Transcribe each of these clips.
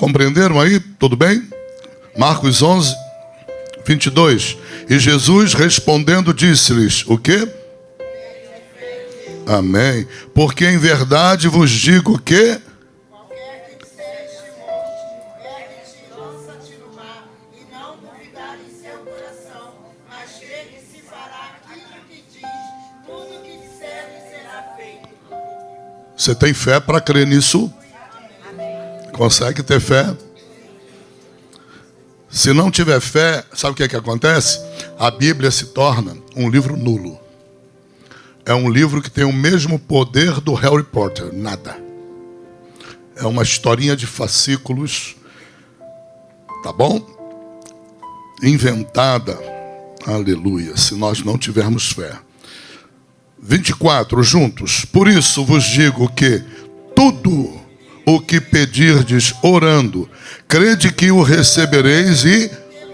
Compreenderam aí? Tudo bem? Marcos 11, 22. E Jesus respondendo disse-lhes, o quê? Amém. Porque em verdade vos digo que... Qualquer que disser este monte, ergue-te, lança-te no mar, e não duvidar em seu coração, mas crê que se fará aquilo que diz, tudo que disser será feito. Você tem fé para crer nisso? Consegue ter fé? Se não tiver fé, sabe o que é que acontece? A Bíblia se torna um livro nulo. É um livro que tem o mesmo poder do Harry Potter, nada. É uma historinha de fascículos, tá bom? Inventada, aleluia, se nós não tivermos fé. 24, juntos. Por isso vos digo que tudo o que pedirdes orando, crede que o recebereis e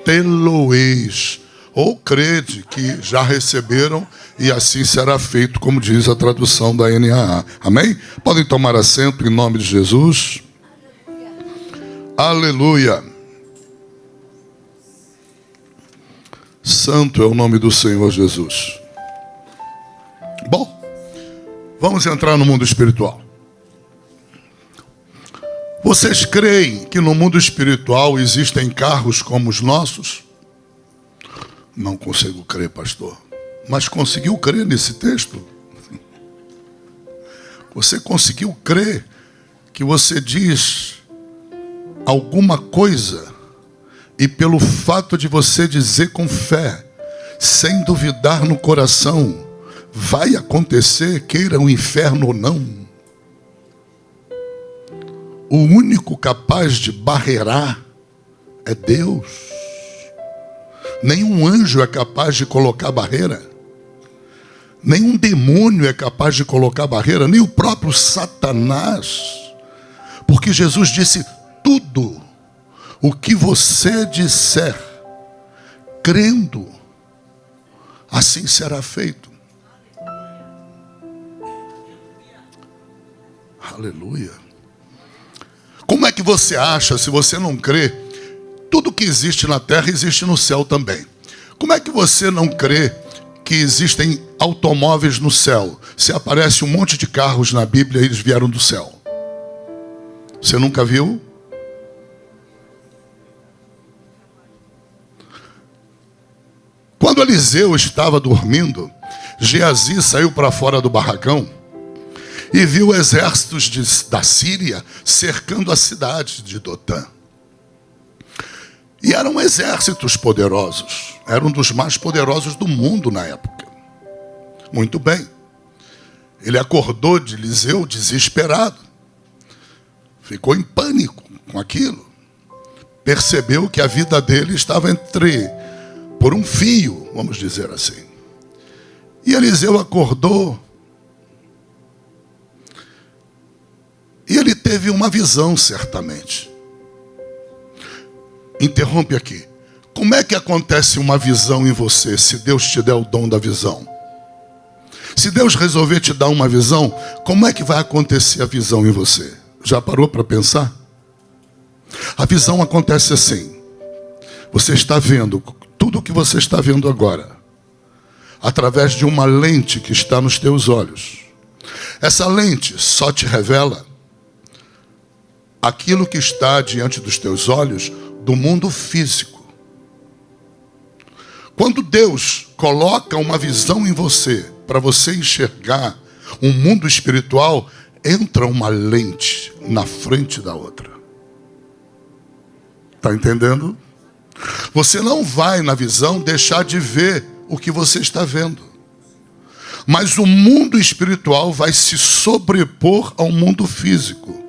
tê-lo-eis. Ou crede que já receberam e assim será feito, como diz a tradução da NAA. Amém? Podem tomar assento em nome de Jesus. Aleluia. Santo é o nome do Senhor Jesus. Bom, vamos entrar no mundo espiritual. Vocês creem que no mundo espiritual existem carros como os nossos? Não consigo crer, pastor. Mas conseguiu crer nesse texto? Você conseguiu crer que você diz alguma coisa e pelo fato de você dizer com fé, sem duvidar no coração, vai acontecer, queira o inferno ou não? O único capaz de barrerar é Deus. Nenhum anjo é capaz de colocar barreira. Nenhum demônio é capaz de colocar barreira. Nem o próprio Satanás. Porque Jesus disse, tudo o que você disser, crendo, assim será feito. Aleluia. Como é que você acha, se você não crê, tudo que existe na terra existe no céu também? Como é que você não crê que existem automóveis no céu? Se aparece um monte de carros na Bíblia, eles vieram do céu. Você nunca viu? Quando Eliseu estava dormindo, Geazi saiu para fora do barracão e viu exércitos da Síria cercando a cidade de Dotã. E eram exércitos poderosos. Eram dos mais poderosos do mundo na época. Muito bem. Ele acordou de Eliseu desesperado. Ficou em pânico com aquilo. Percebeu que a vida dele estava por um fio, vamos dizer assim. E Eliseu acordou. E ele teve uma visão, certamente. Interrompe aqui. Como é que acontece uma visão em você, se Deus te der o dom da visão? Se Deus resolver te dar uma visão, como é que vai acontecer a visão em você? Já parou para pensar? A visão acontece assim. Você está vendo tudo o que você está vendo agora, através de uma lente que está nos teus olhos. Essa lente só te revela aquilo que está diante dos teus olhos do mundo físico. Quando Deus coloca uma visão em você, para você enxergar um mundo espiritual, entra uma lente na frente da outra. Está entendendo? Você não vai na visão deixar de ver o que você está vendo. Mas o mundo espiritual vai se sobrepor ao mundo físico.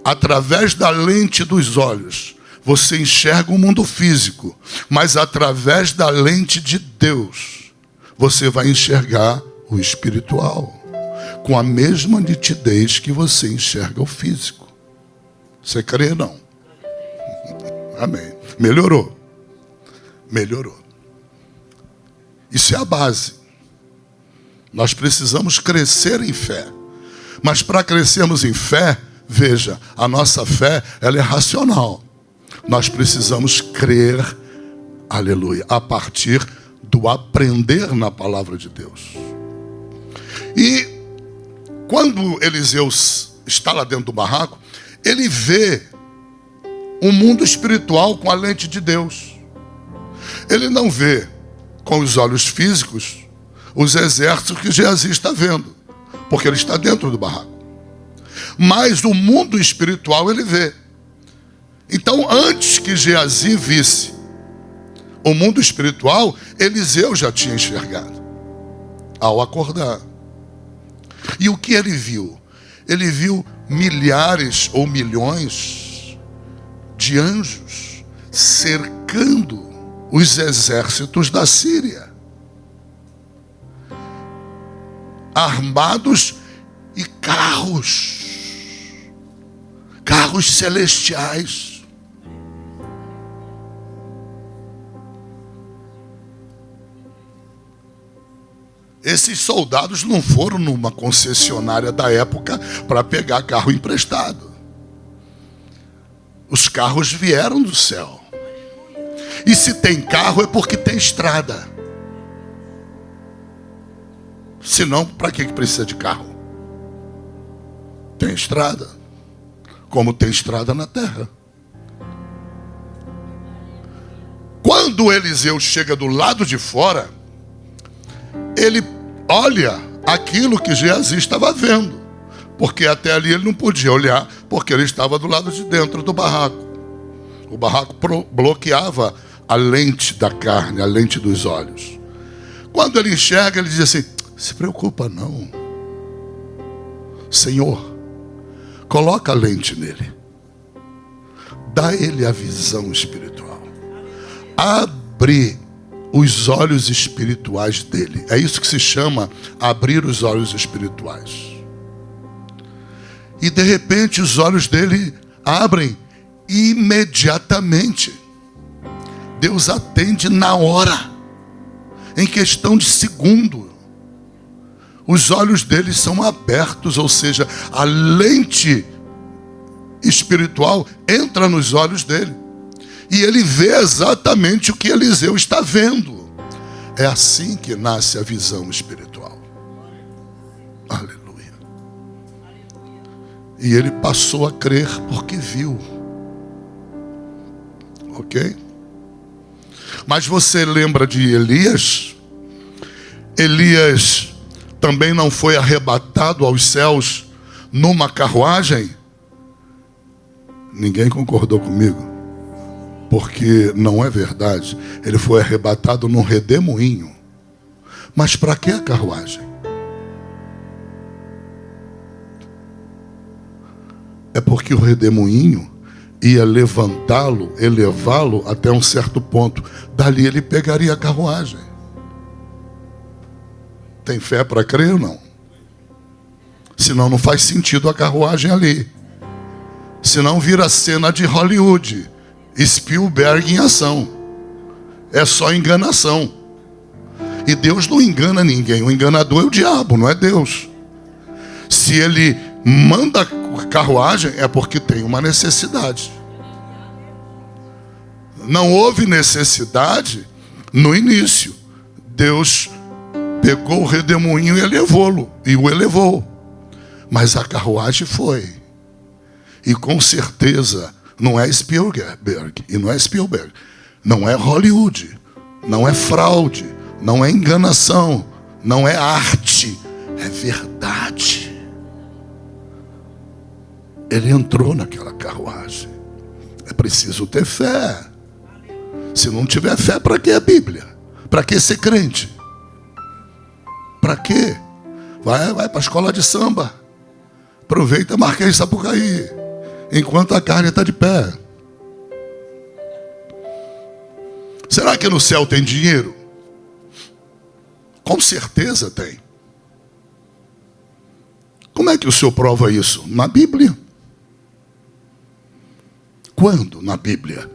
Através da lente dos olhos, você enxerga o mundo físico, mas através da lente de Deus, você vai enxergar o espiritual, com a mesma nitidez que você enxerga o físico. Você crê, não? Amém. Melhorou. Melhorou. Isso é a base. Nós precisamos crescer em fé. Mas para crescermos em fé, Veja, a nossa fé, ela é racional. Nós precisamos crer, aleluia, a partir do aprender na palavra de Deus. E quando Eliseu está lá dentro do barraco, ele vê o mundo espiritual com a lente de Deus. Ele não vê com os olhos físicos os exércitos que Geazi está vendo, porque ele está dentro do barraco. Mas o mundo espiritual ele vê. Então, antes que Geazi visse o mundo espiritual, Eliseu já tinha enxergado ao acordar. E o que ele viu? Ele viu milhares ou milhões de anjos cercando os exércitos da Síria, armados e carros celestiais. Esses soldados não foram numa concessionária da época para pegar carro emprestado. Os carros vieram do céu. E se tem carro é porque tem estrada. Senão, para que precisa de carro? Tem estrada. Como tem estrada na terra. Quando Eliseu chega do lado de fora, ele olha aquilo que Geazi estava vendo. Porque até ali ele não podia olhar, porque ele estava do lado de dentro do barraco. O barraco bloqueava a lente da carne, a lente dos olhos. Quando ele enxerga, ele diz assim: se preocupa não, Senhor, coloca a lente nele, dá ele a visão espiritual, abre os olhos espirituais dele. É isso que se chama abrir os olhos espirituais. E de repente os olhos dele abrem imediatamente. Deus atende na hora, em questão de segundo. Os olhos dele são abertos, ou seja, a lente espiritual entra nos olhos dele. E ele vê exatamente o que Eliseu está vendo. É assim que nasce a visão espiritual. Aleluia. E ele passou a crer porque viu. Ok? Mas você lembra de Elias? Elias também não foi arrebatado aos céus numa carruagem? Ninguém concordou comigo, porque não é verdade. Ele foi arrebatado num redemoinho. Mas para que a carruagem? É porque o redemoinho ia levantá-lo, elevá-lo até um certo ponto. Dali ele pegaria a carruagem. Tem fé para crer ou não? Senão não faz sentido a carruagem ali. Senão vira cena de Hollywood. Spielberg em ação. É só enganação. E Deus não engana ninguém. O enganador é o diabo, não é Deus. Se ele manda a carruagem, é porque tem uma necessidade. Não houve necessidade no início. Deus pegou o redemoinho e elevou-lo. E o elevou. Mas a carruagem foi. E com certeza não é Spielberg. E não é Spielberg. Não é Hollywood. Não é fraude. Não é enganação. Não é arte. É verdade. Ele entrou naquela carruagem. É preciso ter fé. Se não tiver fé, para que a Bíblia? Para que ser crente? Para quê? Vai para a escola de samba. Aproveita Marquês de Sapucaí, enquanto a carne está de pé. Será que no céu tem dinheiro? Com certeza tem. Como é que o senhor prova isso? Na Bíblia. Quando na Bíblia?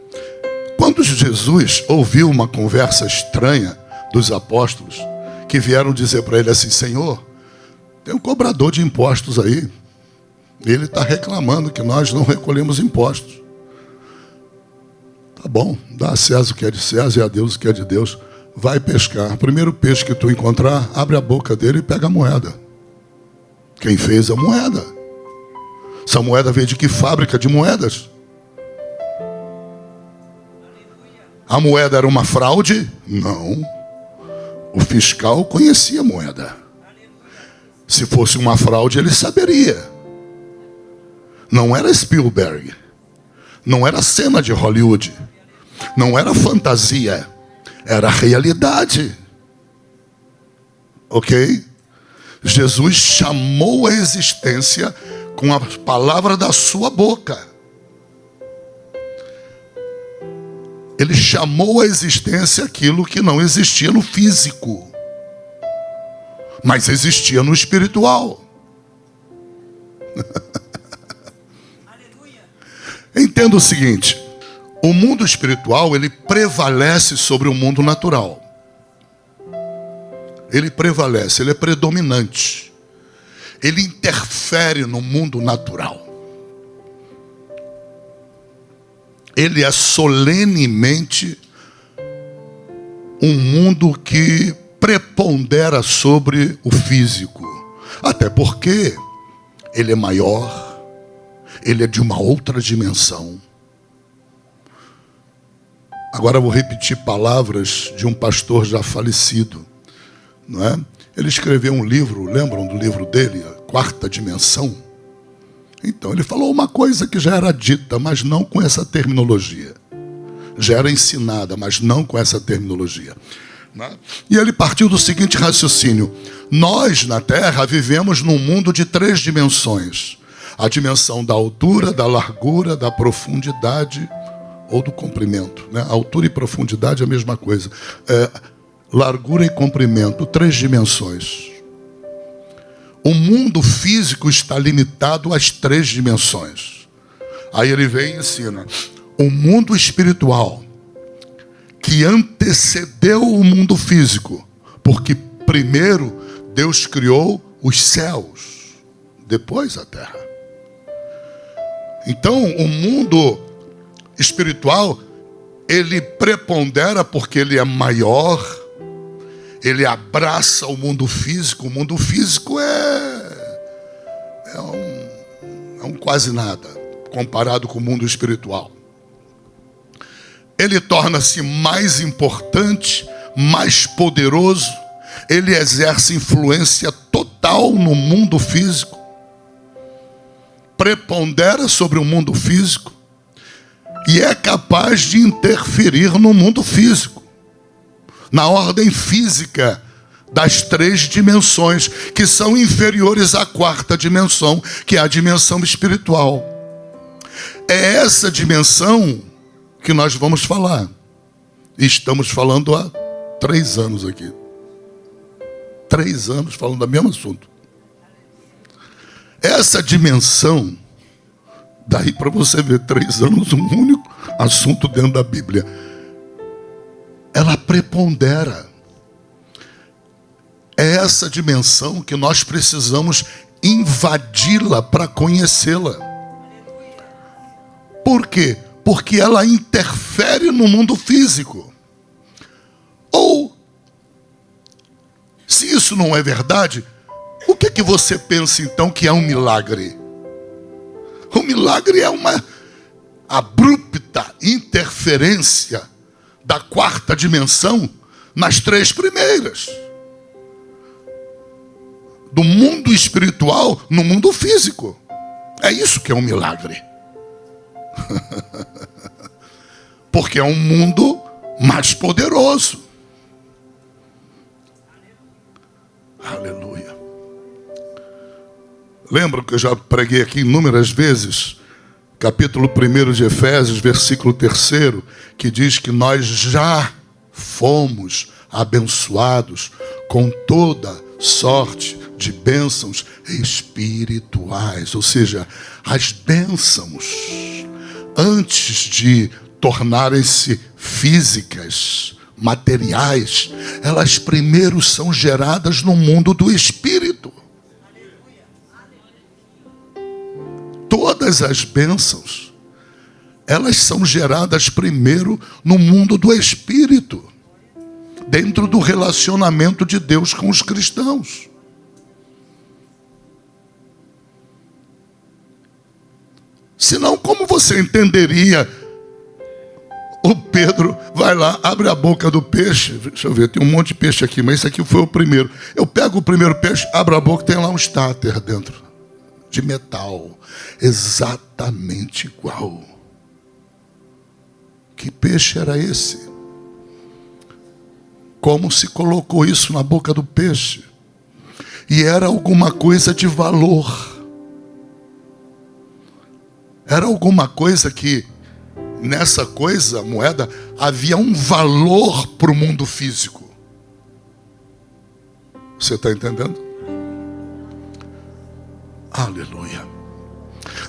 Quando Jesus ouviu uma conversa estranha dos apóstolos, que vieram dizer para ele assim: Senhor, tem um cobrador de impostos aí, Ele está reclamando que nós não recolhemos impostos. Tá bom, dá a César o que é de César e a Deus o que é de Deus. Vai pescar. O primeiro peixe que tu encontrar, abre a boca dele e pega a moeda. Quem fez a moeda? Essa moeda veio de que fábrica de moedas? A moeda era uma fraude? Não. O fiscal conhecia a moeda. Se fosse uma fraude, ele saberia. Não era Spielberg. Não era cena de Hollywood. Não era fantasia. Era realidade. Ok? Jesus chamou a existência com a palavra da sua boca. Ele chamou a existência aquilo que não existia no físico, mas existia no espiritual. Entenda o seguinte: o mundo espiritual, ele prevalece sobre o mundo natural. Ele prevalece, ele é predominante. Ele interfere no mundo natural. Ele é solenemente um mundo que prepondera sobre o físico. Até porque ele é maior, ele é de uma outra dimensão. Agora eu vou repetir palavras de um pastor já falecido, não é? Ele escreveu um livro, lembram do livro dele, A Quarta Dimensão? Então, ele falou uma coisa que já era dita, mas não com essa terminologia. Já era ensinada, mas não com essa terminologia. Né? E ele partiu do seguinte raciocínio: nós, na Terra, vivemos num mundo de 3 dimensões. A dimensão da altura, da largura, da profundidade ou do comprimento. Né? Altura e profundidade é a mesma coisa. Largura e comprimento, 3 dimensões. O mundo físico está limitado às 3 dimensões. Aí ele vem e ensina: o mundo espiritual, que antecedeu o mundo físico, porque primeiro Deus criou os céus, depois a terra. Então, o mundo espiritual, ele prepondera porque ele é maior, ele abraça o mundo físico. O mundo físico é um quase nada comparado com o mundo espiritual. Ele torna-se mais importante, mais poderoso. Ele exerce influência total no mundo físico. Prepondera sobre o mundo físico e é capaz de interferir no mundo físico, na ordem física das 3 dimensões, que são inferiores à 4ª dimensão, que é a dimensão espiritual. É essa dimensão que nós vamos falar. Estamos falando há 3 anos aqui. 3 anos falando do mesmo assunto. Essa dimensão, daí para você ver, 3 anos, um único assunto dentro da Bíblia. Ela prepondera. É essa dimensão que nós precisamos invadi-la para conhecê-la. Por quê? Porque ela interfere no mundo físico. Ou, se isso não é verdade, o que você pensa então que é um milagre? O milagre é uma abrupta interferência da 4ª dimensão nas 3 primeiras. Do mundo espiritual no mundo físico. É isso que é um milagre. Porque é um mundo mais poderoso. Aleluia. Lembra que eu já preguei aqui inúmeras vezes, capítulo 1 de Efésios, versículo 3, que diz que nós já fomos abençoados com toda sorte de bênçãos espirituais. Ou seja, as bênçãos, antes de tornarem-se físicas, materiais, elas primeiro são geradas no mundo do espírito. todas as bênçãos, elas são geradas primeiro no mundo do Espírito, dentro do relacionamento de Deus com os cristãos. Senão, como você entenderia? O Pedro vai lá, abre a boca do peixe. Deixa eu ver, tem um monte de peixe aqui, mas esse aqui foi o primeiro. Eu pego o primeiro peixe, abro a boca, tem lá um estáter dentro, de metal, exatamente igual. Que peixe era esse? Como se colocou isso na boca do peixe? E era alguma coisa de valor. Era alguma coisa que, nessa coisa, moeda, havia um valor para o mundo físico. Você está entendendo? Aleluia.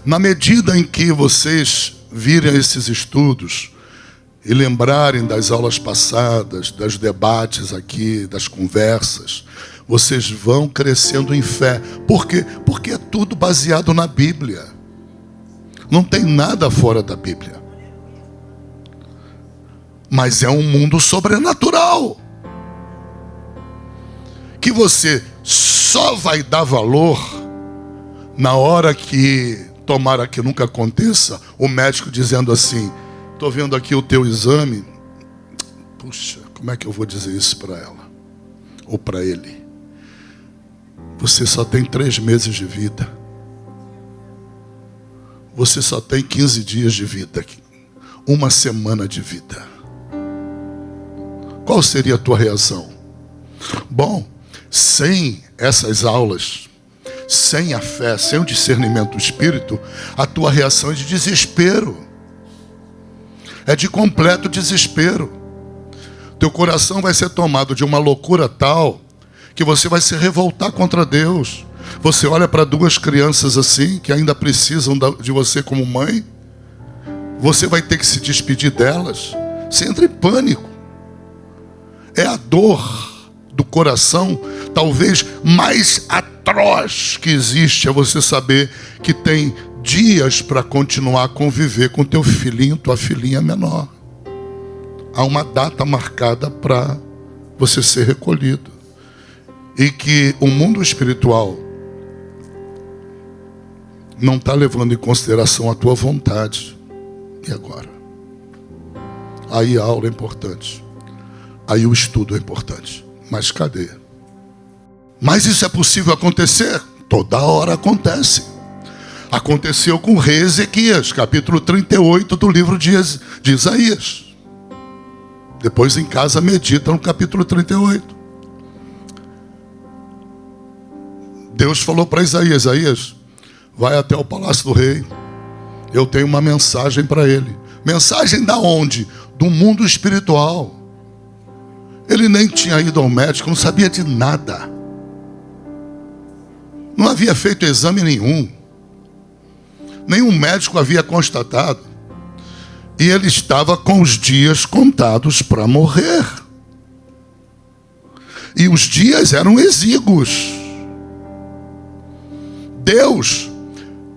Na medida em que vocês virem esses estudos e lembrarem das aulas passadas, dos debates aqui, das conversas, vocês vão crescendo em fé. Por quê? Porque é tudo baseado na Bíblia. Não tem nada fora da Bíblia. Mas é um mundo sobrenatural, que você só vai dar valor na hora que, tomara que nunca aconteça, o médico dizendo assim: estou vendo aqui o teu exame. Puxa, como é que eu vou dizer isso para ela? Ou para ele? Você só tem 3 meses de vida. Você só tem 15 dias de vida. 1 semana de vida. Qual seria a tua reação? Bom, sem essas aulas, sem a fé, sem o discernimento do Espírito, a tua reação é de desespero. É de completo desespero. Teu coração vai ser tomado de uma loucura tal que você vai se revoltar contra Deus. Você olha para 2 crianças assim, que ainda precisam de você como mãe. Você vai ter que se despedir delas. Você entra em pânico. É a dor do coração, talvez mais atroz que existe, é você saber que tem dias para continuar a conviver com teu filhinho, tua filhinha menor. Há uma data marcada para você ser recolhido. E que o mundo espiritual não está levando em consideração a tua vontade. E agora? Aí a aula é importante. Aí o estudo é importante. Mas cadê? Mas isso é possível acontecer? Toda hora acontece. Aconteceu com o rei Ezequias, capítulo 38 do livro de Isaías. Depois em casa medita no capítulo 38. Deus falou para Isaías: Isaías, vai até o palácio do rei. Eu tenho uma mensagem para ele. Mensagem da onde? Do mundo espiritual. Ele nem tinha ido ao médico, não sabia de nada. Não havia feito exame nenhum. Nenhum médico havia constatado. E ele estava com os dias contados para morrer. E os dias eram exíguos. Deus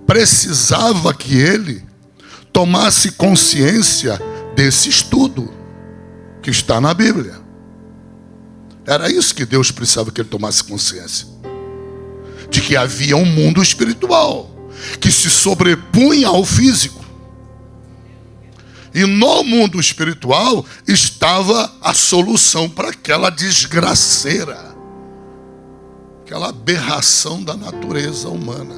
precisava que ele tomasse consciência desse estudo que está na Bíblia. Era isso que Deus precisava que ele tomasse consciência. De que havia um mundo espiritual que se sobrepunha ao físico. E no mundo espiritual estava a solução para aquela desgraceira, aquela aberração da natureza humana,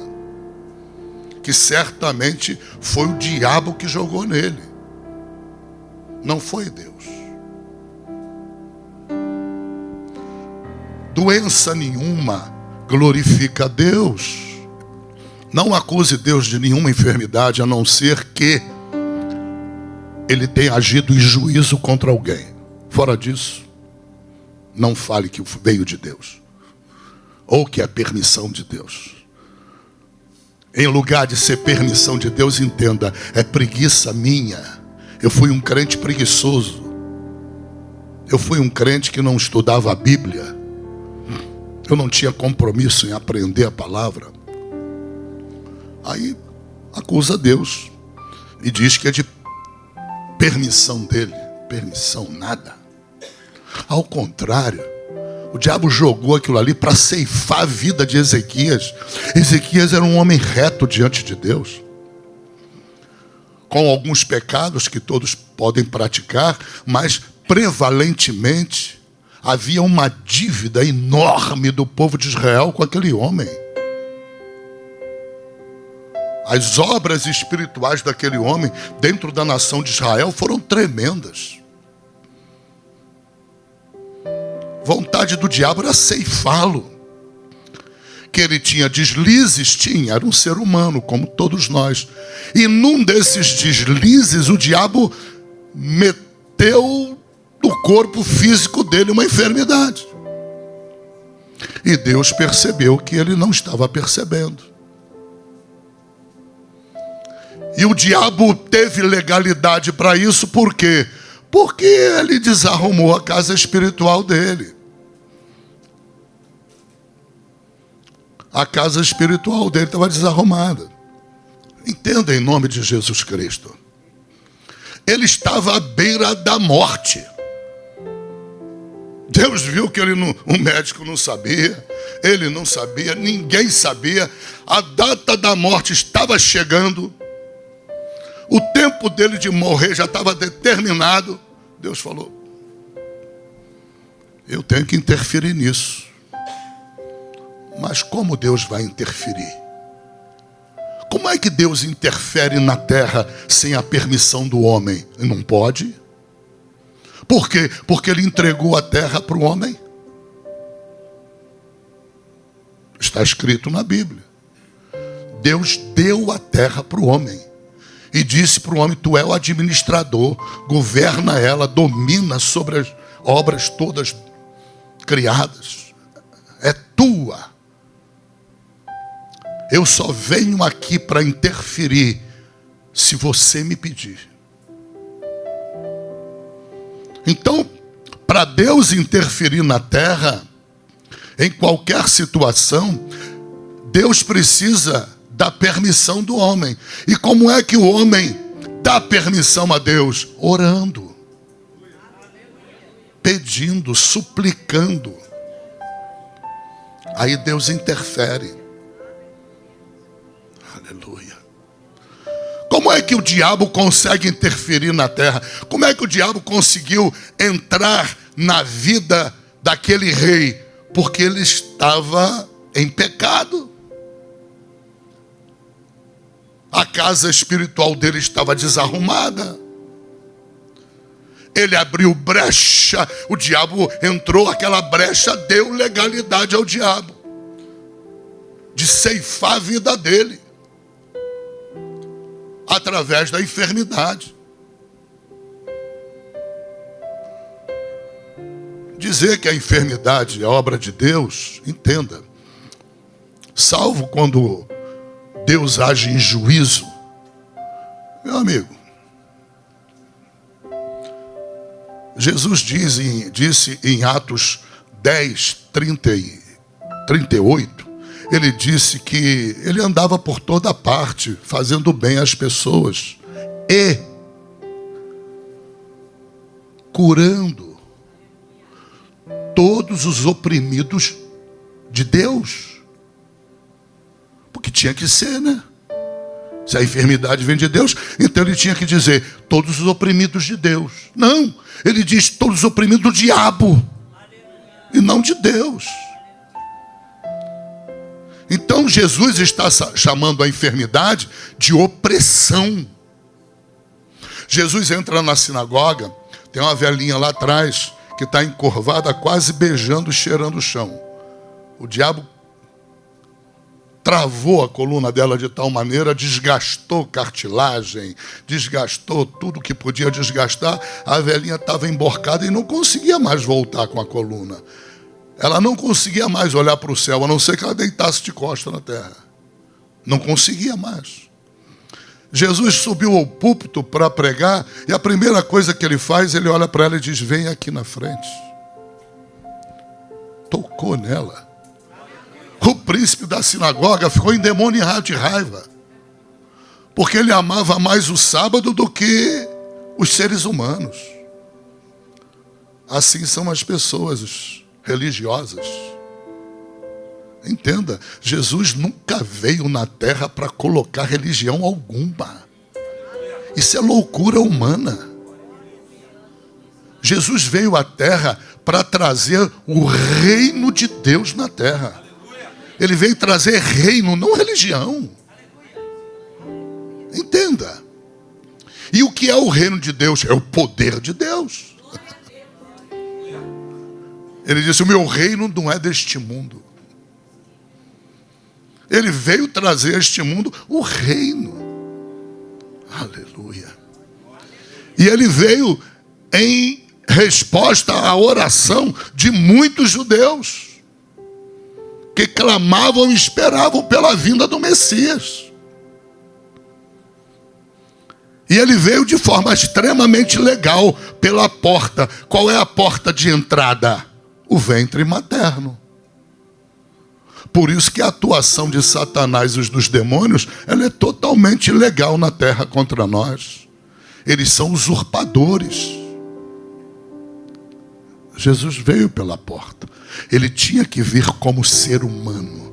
que certamente foi o diabo que jogou nele. Não foi Deus. Doença nenhuma glorifica a Deus. Não acuse Deus de nenhuma enfermidade, a não ser que ele tenha agido em juízo contra alguém. Fora disso, não fale que veio de Deus, ou que é permissão de Deus. Em lugar de ser permissão de Deus, entenda, é preguiça minha. Eu fui um crente preguiçoso. Eu fui um crente que não estudava a Bíblia. Eu não tinha compromisso em aprender a palavra. Aí acusa Deus e diz que é de permissão dele. Permissão nada. Ao contrário, o diabo jogou aquilo ali para ceifar a vida de Ezequias. Ezequias era um homem reto diante de Deus, com alguns pecados que todos podem praticar, mas prevalentemente havia uma dívida enorme do povo de Israel com aquele homem. As obras espirituais daquele homem dentro da nação de Israel foram tremendas. Vontade do diabo era ceifá-lo. Que ele tinha deslizes, tinha, era um ser humano, como todos nós. E num desses deslizes, o diabo meteu no corpo físico dele uma enfermidade. E Deus percebeu que ele não estava percebendo. E o diabo teve legalidade para isso, por quê? Porque ele desarrumou a casa espiritual dele. A casa espiritual dele estava desarrumada. Entenda em nome de Jesus Cristo. Ele estava à beira da morte. Deus viu que o médico não sabia, ele não sabia, ninguém sabia. A data da morte estava chegando. O tempo dele de morrer já estava determinado. Deus falou: eu tenho que interferir nisso. Mas como Deus vai interferir? Como é que Deus interfere na terra sem a permissão do homem? Não pode. Por quê? Porque ele entregou a terra para o homem. Está escrito na Bíblia. Deus deu a terra para o homem. E disse para o homem: tu é o administrador, governa ela, domina sobre as obras todas criadas. É tua. Eu só venho aqui para interferir se você me pedir. Então, para Deus interferir na terra, em qualquer situação, Deus precisa da permissão do homem. E como é que o homem dá permissão a Deus? Orando, pedindo, suplicando. Aí Deus interfere. Aleluia. Como é que o diabo consegue interferir na terra? Como é que o diabo conseguiu entrar na vida daquele rei? Porque ele estava em pecado. A casa espiritual dele estava desarrumada. Ele abriu brecha, o diabo entrou, aquela brecha deu legalidade ao diabo de ceifar a vida dele através da enfermidade. Dizer que a enfermidade é obra de Deus, entenda, salvo quando Deus age em juízo. Meu amigo, Jesus disse em Atos 10, 30 e 38, ele disse que ele andava por toda parte, fazendo bem às pessoas e curando todos os oprimidos de Deus. Porque tinha que ser, né? Se a enfermidade vem de Deus, então ele tinha que dizer todos os oprimidos de Deus. Não, ele diz todos os oprimidos do diabo e não de Deus. Então Jesus está chamando a enfermidade de opressão. Jesus entra na sinagoga, tem uma velhinha lá atrás que está encurvada, quase beijando e cheirando o chão. O diabo travou a coluna dela de tal maneira, desgastou cartilagem, desgastou tudo que podia desgastar. A velhinha estava emborcada e não conseguia mais voltar com a coluna. Ela não conseguia mais olhar para o céu, a não ser que ela deitasse de costas na terra. Não conseguia mais. Jesus subiu ao púlpito para pregar, e a primeira coisa que ele faz, ele olha para ela e diz: vem aqui na frente. Tocou nela. O príncipe da sinagoga ficou endemoniado de raiva. Porque ele amava mais o sábado do que os seres humanos. Assim são as pessoas religiosas. Entenda, Jesus nunca veio na terra para colocar religião alguma. Isso é loucura humana. Jesus veio à terra para trazer o reino de Deus na terra. Ele veio trazer reino, não religião. Entenda. E o que é o reino de Deus? É o poder de Deus. Ele disse, o meu reino não é deste mundo. Ele veio trazer a este mundo o reino. Aleluia. E ele veio em resposta à oração de muitos judeus que clamavam e esperavam pela vinda do Messias. E ele veio de forma extremamente legal pela porta. Qual é a porta de entrada? O ventre materno. Por isso que a atuação de Satanás e dos demônios, ela é totalmente ilegal na terra contra nós. Eles são usurpadores. Jesus veio pela porta. Ele tinha que vir como ser humano.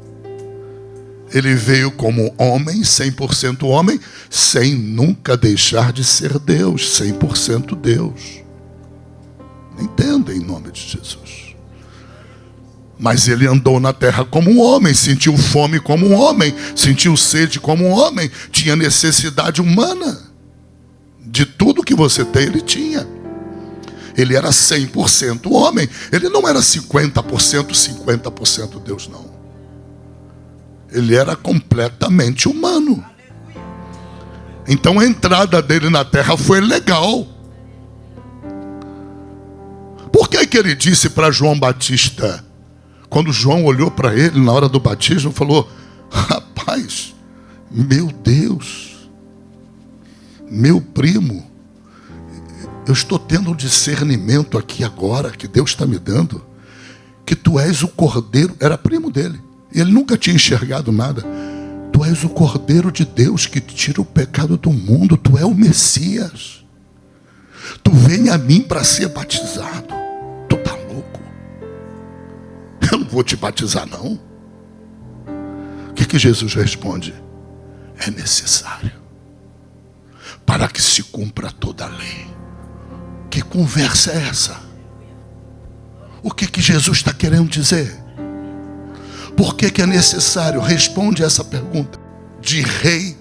Ele veio como homem, 100% homem, sem nunca deixar de ser Deus, 100% Deus. Entenda em nome de Jesus. Mas ele andou na terra como um homem, sentiu fome como um homem, sentiu sede como um homem, tinha necessidade humana. De tudo que você tem, ele tinha. Ele era 100% homem, ele não era 50% Deus, não. Ele era completamente humano. Então a entrada dele na terra foi legal. Por que que ele disse para João Batista, quando João olhou para ele na hora do batismo, falou, rapaz, meu Deus, meu primo, eu estou tendo um discernimento aqui agora, que Deus está me dando, que tu és o cordeiro, era primo dele, e ele nunca tinha enxergado nada. Tu és o cordeiro de Deus que tira o pecado do mundo, tu é o Messias. Tu vem a mim para ser batizado. Tu tá louco? Eu não vou te batizar, não. O que Jesus responde? É necessário para que se cumpra toda a lei. Que conversa é essa? O que Jesus está querendo dizer? Por que é necessário? Responde essa pergunta. De rei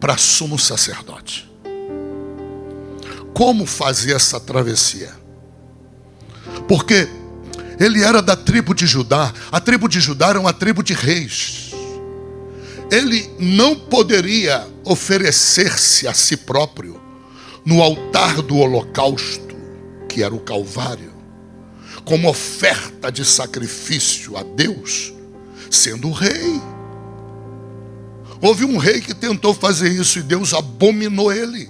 para sumo sacerdote. Como fazer essa travessia? Porque ele era da tribo de Judá. A tribo de Judá era uma tribo de reis. Ele não poderia oferecer-se a si próprio no altar do holocausto, que era o Calvário, como oferta de sacrifício a Deus, sendo rei. Houve um rei que tentou fazer isso e Deus abominou ele.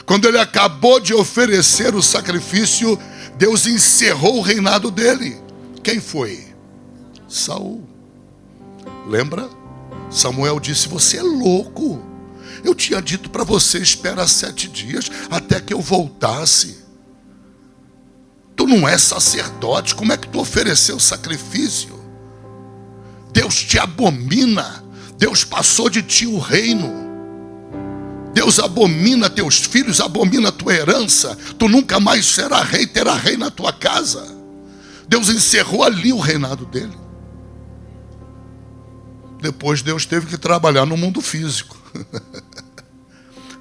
Quando ele acabou de oferecer o sacrifício, Deus encerrou o reinado dele. Quem foi? Saul. Lembra? Samuel disse, você é louco. Eu tinha dito para você, espera 7 dias até que eu voltasse. Tu não és sacerdote, como é que tu ofereceu sacrifício? Deus te abomina. Deus passou de ti o reino. Deus abomina teus filhos, abomina a tua herança. Tu nunca mais será rei, terá rei na tua casa. Deus encerrou ali o reinado dele. Depois Deus teve que trabalhar no mundo físico.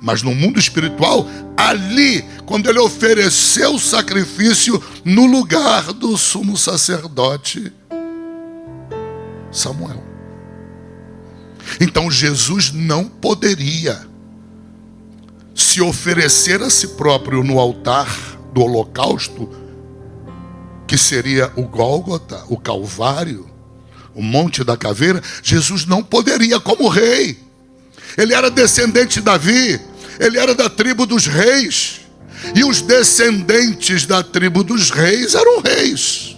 Mas no mundo espiritual, ali, quando ele ofereceu o sacrifício no lugar do sumo sacerdote Samuel. Então Jesus não poderia se oferecer a si próprio no altar do holocausto, que seria o Gólgota, o Calvário, o Monte da Caveira. Jesus não poderia como rei. Ele era descendente de Davi, ele era da tribo dos reis, e os descendentes da tribo dos reis eram reis.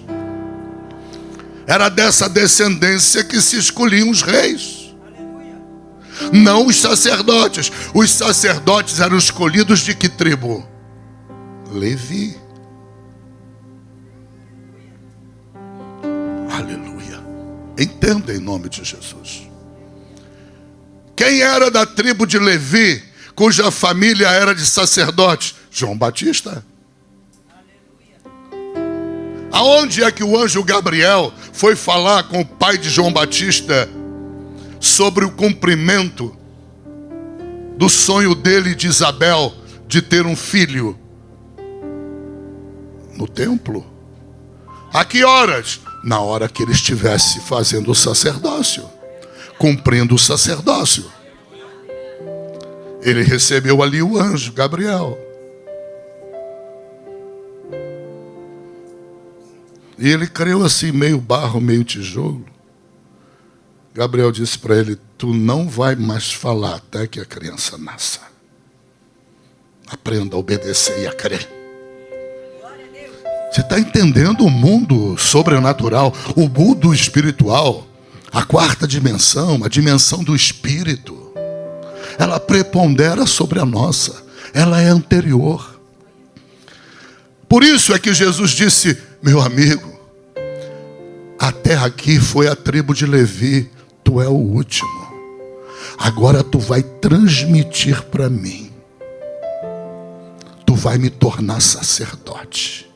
Era dessa descendência que se escolhiam os reis. não os sacerdotes. Os sacerdotes eram escolhidos de que tribo? Levi. Aleluia. Entenda em nome de Jesus. Quem era da tribo de Levi, cuja família era de sacerdotes? João Batista. Aonde é que o anjo Gabriel foi falar com o pai de João Batista sobre o cumprimento do sonho dele e de Isabel de ter um filho? No templo. A que horas? Na hora que ele estivesse fazendo o sacerdócio, cumprindo o sacerdócio. Ele recebeu ali o anjo Gabriel. E ele creu assim, meio barro, meio tijolo. Gabriel disse para ele: tu não vai mais falar até que a criança nasça. Aprenda a obedecer e a crer. Você está entendendo o mundo sobrenatural, o mundo espiritual, a quarta dimensão, a dimensão do espírito. Ela prepondera sobre a nossa, ela é anterior. Por isso é que Jesus disse: meu amigo, até aqui foi a tribo de Levi, tu é o último. Agora tu vai transmitir para mim. Tu vai me tornar sacerdote.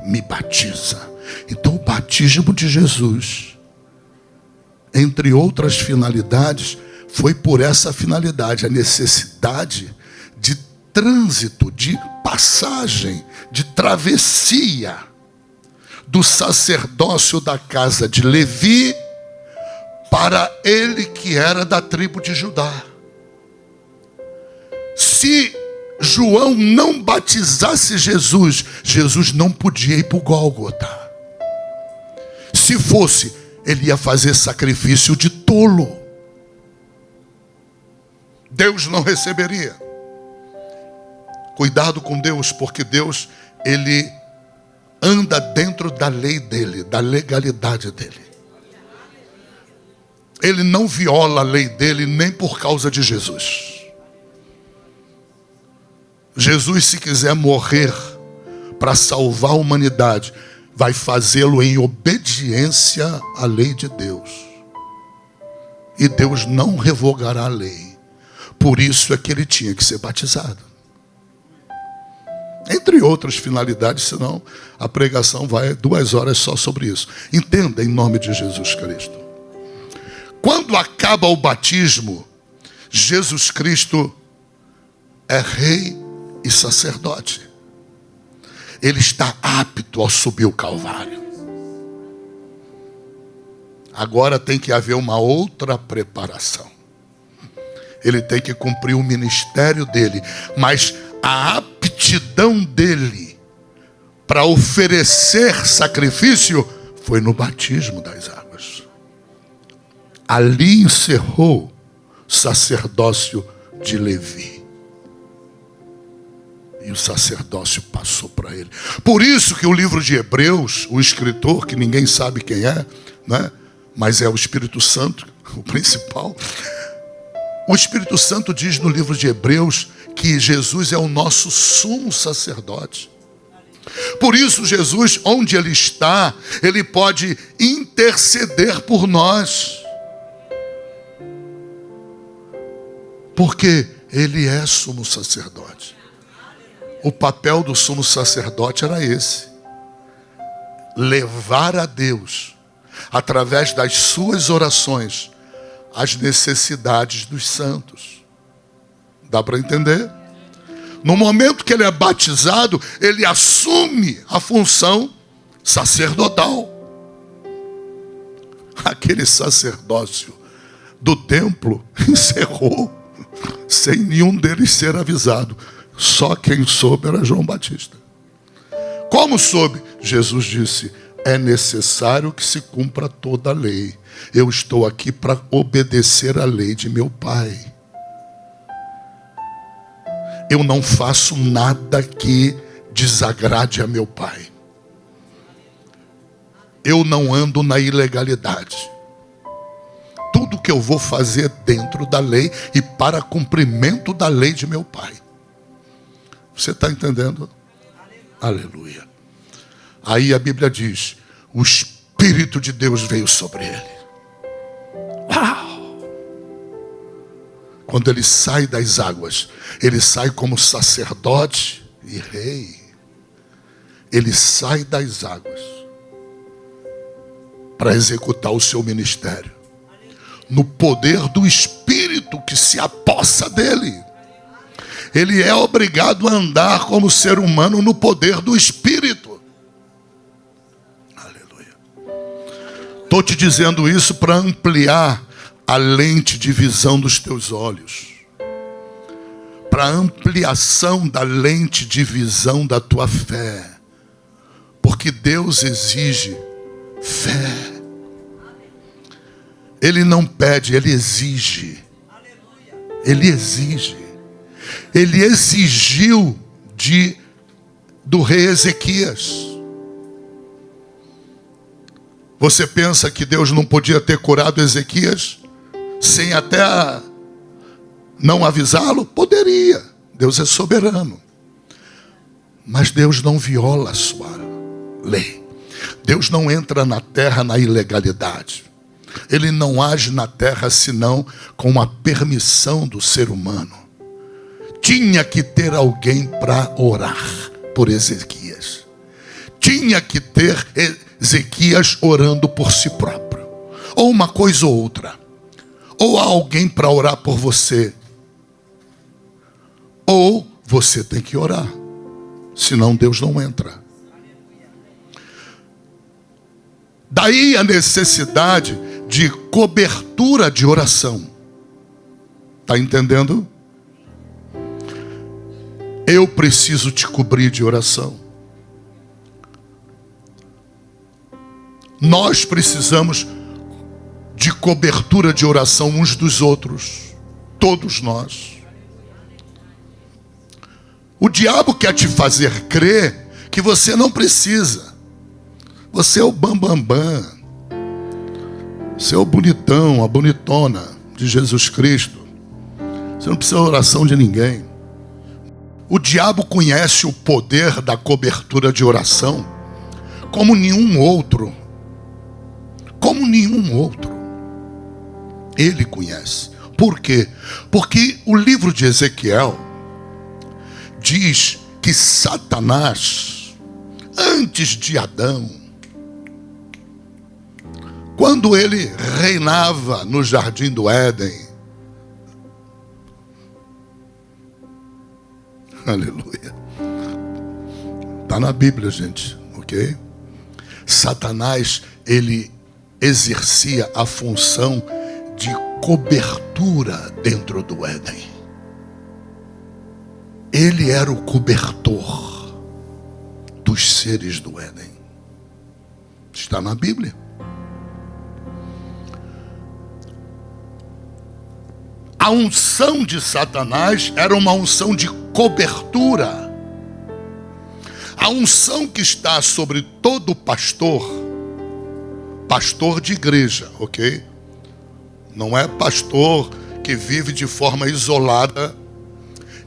Me batiza. Então o batismo de Jesus, entre outras finalidades, foi por essa finalidade, a necessidade de trânsito, de passagem, de travessia do sacerdócio da casa de Levi para ele que era da tribo de Judá. Se João não batizasse Jesus, Jesus não podia ir para o Gólgota. Se fosse, ele ia fazer sacrifício de tolo. Deus não receberia. Cuidado com Deus, porque Deus, ele anda dentro da lei dele, da legalidade dele. Ele não viola a lei dele nem por causa de Jesus. Jesus, se quiser morrer para salvar a humanidade, vai fazê-lo em obediência à lei de Deus. E Deus não revogará a lei. Por isso é que ele tinha que ser batizado. Entre outras finalidades, senão a pregação vai 2 horas só sobre isso. Entenda em nome de Jesus Cristo. Quando acaba o batismo, Jesus Cristo é rei e sacerdote. Ele está apto a subir o Calvário. Agora tem que haver uma outra preparação. Ele tem que cumprir o ministério dele, mas a aptidão dele para oferecer sacrifício foi no batismo das águas. Ali encerrou o sacerdócio de Levi. E o sacerdócio passou para ele. Por isso que o livro de Hebreus, o escritor, que ninguém sabe quem é, né? Mas é o Espírito Santo, o principal. O Espírito Santo diz no livro de Hebreus que Jesus é o nosso sumo sacerdote. Por isso Jesus, onde ele está, ele pode interceder por nós. Porque ele é sumo sacerdote. O papel do sumo sacerdote era esse: levar a Deus, através das suas orações, as necessidades dos santos. Dá para entender? No momento que ele é batizado, ele assume a função sacerdotal. Aquele sacerdócio do templo encerrou, sem nenhum deles ser avisado. Só quem soube era João Batista. Como soube? Jesus disse: é necessário que se cumpra toda a lei. Eu estou aqui para obedecer a lei de meu Pai. Eu não faço nada que desagrade a meu Pai. Eu não ando na ilegalidade. Tudo tudo que eu vou fazer dentro da lei e para cumprimento da lei de meu Pai. Você está entendendo? Aleluia. Aí a Bíblia diz: o Espírito de Deus veio sobre ele. Uau! Quando ele sai das águas, ele sai como sacerdote e rei. Ele sai das águas para executar o seu ministério, no poder do Espírito que se apossa dele. Ele é obrigado a andar como ser humano no poder do Espírito. Aleluia. Estou te dizendo isso para ampliar a lente de visão dos teus olhos, para ampliação da lente de visão da tua fé, porque Deus exige fé. Ele não pede, ele exige. Ele exige. Ele exigiu do rei Ezequias. Você pensa que Deus não podia ter curado Ezequias sem até não avisá-lo? Poderia. Deus é soberano. Mas Deus não viola a sua lei. Deus não entra na terra na ilegalidade. Ele não age na terra senão com a permissão do ser humano. Tinha que ter alguém para orar por Ezequias. Tinha que ter Ezequias orando por si próprio. Ou uma coisa ou outra. Ou há alguém para orar por você. Ou você tem que orar. Senão Deus não entra. Daí a necessidade de cobertura de oração. Está entendendo? Eu preciso te cobrir de oração. Nós precisamos de cobertura de oração uns dos outros. Todos nós. O diabo quer te fazer crer que você não precisa. Você é o bambambam. Você é o bonitão, a bonitona de Jesus Cristo. Você não precisa de oração de ninguém. O diabo conhece o poder da cobertura de oração como nenhum outro. Como nenhum outro. Ele conhece. Por quê? Porque o livro de Ezequiel diz que Satanás, antes de Adão, quando ele reinava no jardim do Éden, aleluia, está na Bíblia, gente, ok? Satanás, ele exercia a função de cobertura dentro do Éden. Ele era o cobertor dos seres do Éden. Está na Bíblia. A unção de Satanás era uma unção de cobertura. A unção que está sobre todo pastor, pastor de igreja, ok? Não é pastor que vive de forma isolada,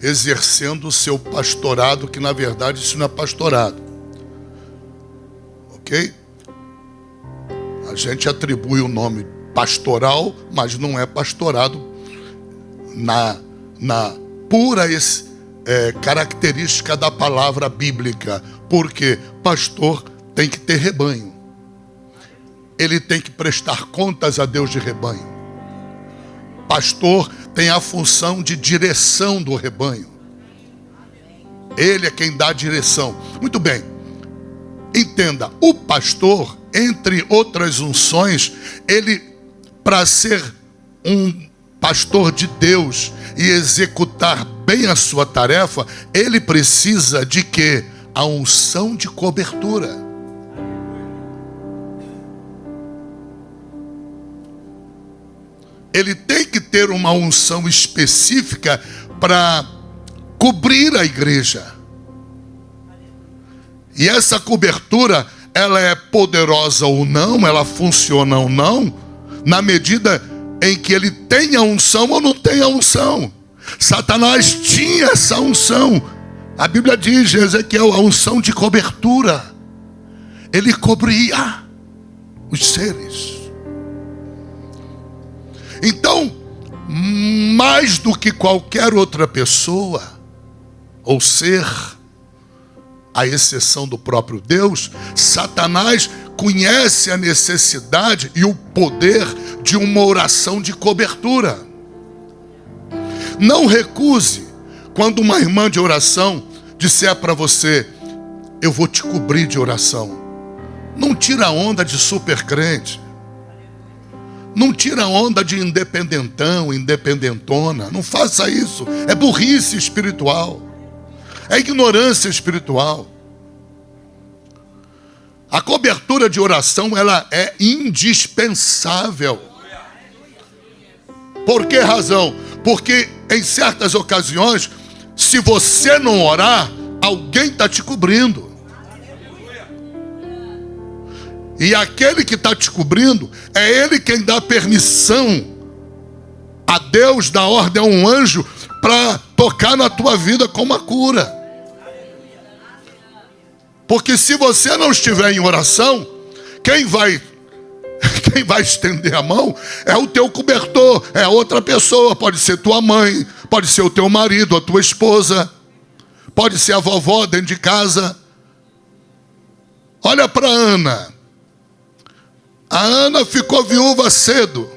exercendo o seu pastorado, que na verdade isso não é pastorado, ok? A gente atribui o nome pastoral, mas não é pastorado na pura característica da palavra bíblica. Porque pastor tem que ter rebanho. Ele tem que prestar contas a Deus de rebanho. Pastor tem a função de direção do rebanho. Ele é quem dá a direção. Muito bem. Entenda, o pastor, entre outras unções, ele, para ser um pastor de Deus e executar bem a sua tarefa, ele precisa de quê? A unção de cobertura. Ele tem que ter uma unção específica para cobrir a igreja. E essa cobertura, ela é poderosa ou não, ela funciona ou não, na medida em que ele tenha unção ou não tenha unção. Satanás tinha essa unção. A Bíblia diz, Ezequiel, a unção de cobertura. Ele cobria os seres. Então, mais do que qualquer outra pessoa ou ser, à exceção do próprio Deus, Satanás conhece a necessidade e o poder de uma oração de cobertura. Não recuse quando uma irmã de oração disser para você: eu vou te cobrir de oração. Não tira onda de super crente. Não tira onda de independentão, independentona. Não faça isso. É burrice espiritual. É ignorância espiritual. A cobertura de oração, ela é indispensável. Por que razão? Porque em certas ocasiões, se você não orar, alguém está te cobrindo. E aquele que está te cobrindo, é ele quem dá permissão a Deus, dá ordem a um anjo para tocar na tua vida com uma cura. Porque se você não estiver em oração, quem vai estender a mão é o teu cobertor, é outra pessoa. Pode ser tua mãe, pode ser o teu marido, a tua esposa, pode ser a vovó dentro de casa. Olha para Ana. A Ana ficou viúva cedo.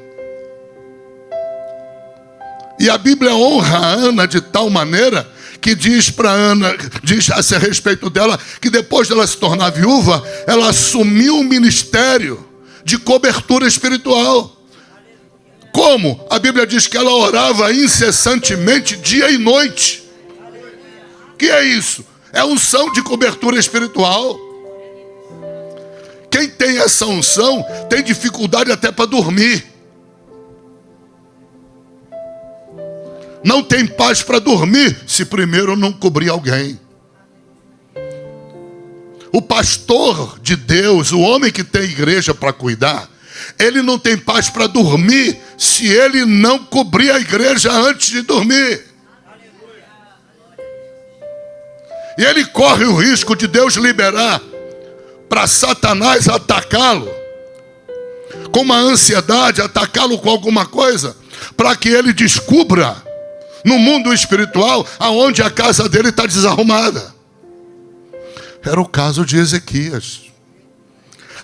E a Bíblia honra a Ana de tal maneira que diz para Ana, diz a respeito dela, que depois dela se tornar viúva, ela assumiu o ministério de cobertura espiritual. Como? A Bíblia diz que ela orava incessantemente, dia e noite. Que é isso? É unção de cobertura espiritual. Quem tem essa unção tem dificuldade até para dormir. Não tem paz para dormir se primeiro não cobrir alguém. O pastor de Deus, o homem que tem igreja para cuidar, ele não tem paz para dormir se ele não cobrir a igreja antes de dormir. E ele corre o risco de Deus liberar para Satanás atacá-lo com uma ansiedade, atacá-lo com alguma coisa, para que ele descubra no mundo espiritual aonde a casa dele está desarrumada. Era o caso de Ezequias.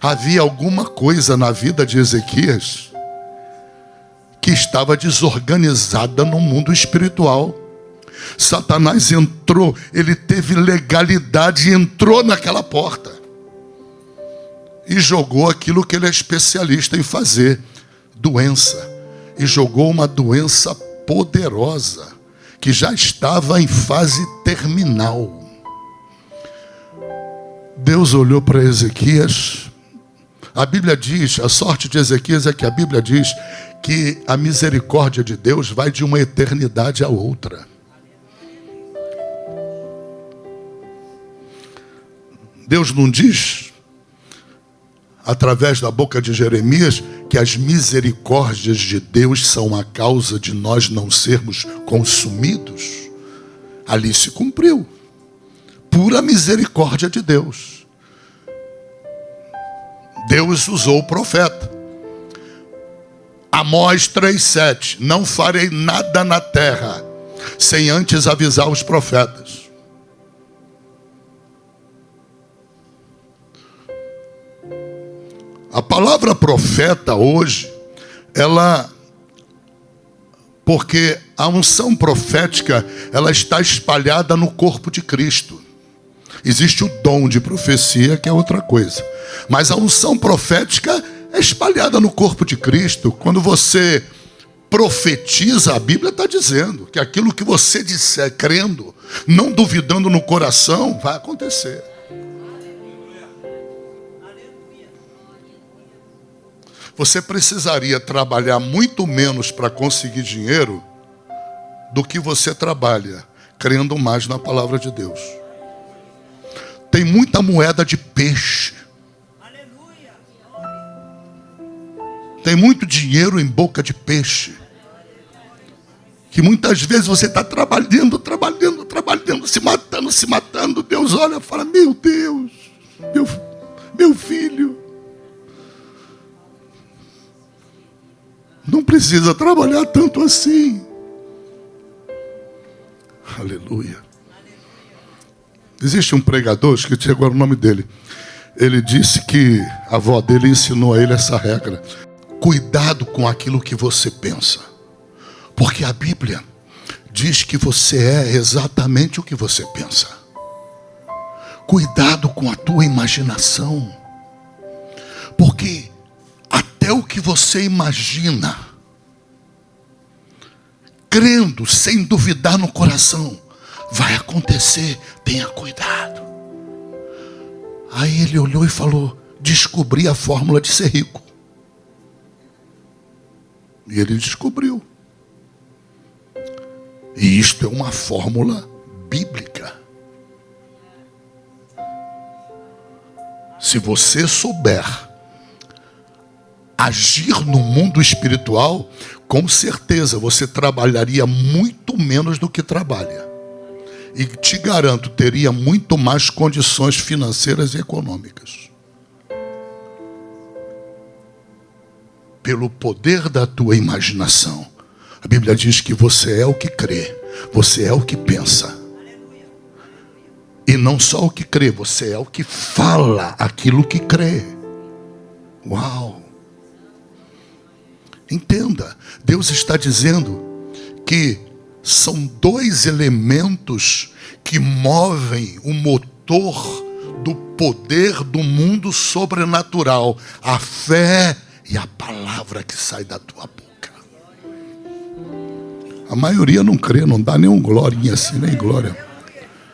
Havia alguma coisa na vida de Ezequias que estava desorganizada no mundo espiritual. Satanás entrou, ele teve legalidade e entrou naquela porta e jogou aquilo que ele é especialista em fazer, doença. E jogou uma doença poderosa, que já estava em fase terminal. Deus olhou para Ezequias. A Bíblia diz, a sorte de Ezequias é que a Bíblia diz que a misericórdia de Deus vai de uma eternidade a outra. Deus não diz, através da boca de Jeremias, que as misericórdias de Deus são a causa de nós não sermos consumidos? Ali se cumpriu. Pura misericórdia de Deus. Deus usou o profeta. Amós 3,7. Não farei nada na terra sem antes avisar os profetas. A palavra profeta hoje, porque a unção profética, ela está espalhada no corpo de Cristo. Existe o dom de profecia, que é outra coisa. Mas a unção profética é espalhada no corpo de Cristo. Quando você profetiza, a Bíblia está dizendo que aquilo que você disser, crendo, não duvidando no coração, vai acontecer. Você precisaria trabalhar muito menos para conseguir dinheiro do que você trabalha, crendo mais na palavra de Deus. Tem muita moeda de peixe. Tem muito dinheiro em boca de peixe. Que muitas vezes você está trabalhando, se matando. Deus olha e fala, meu Deus, meu filho. Não precisa trabalhar tanto assim. Aleluia. Existe um pregador, esqueci agora o nome dele. Ele disse que a avó dele ensinou a ele essa regra. Cuidado com aquilo que você pensa. Porque a Bíblia diz que você é exatamente o que você pensa. Cuidado com a tua imaginação. Porque até o que você imagina, crendo, sem duvidar no coração, vai acontecer. Tenha cuidado. Aí ele olhou e falou, descobri a fórmula de ser rico. E ele descobriu. E isto é uma fórmula bíblica. Se você souber agir no mundo espiritual, com certeza você trabalharia muito menos do que trabalha. E te garanto, teria muito mais condições financeiras e econômicas. Pelo poder da tua imaginação. A Bíblia diz que você é o que crê, você é o que pensa. E não só o que crê, você é o que fala aquilo que crê. Uau! Entenda, Deus está dizendo que são dois elementos que movem o motor do poder do mundo sobrenatural. A fé e a palavra que sai da tua boca. A maioria não crê, não dá nenhum glorinha assim, nem glória.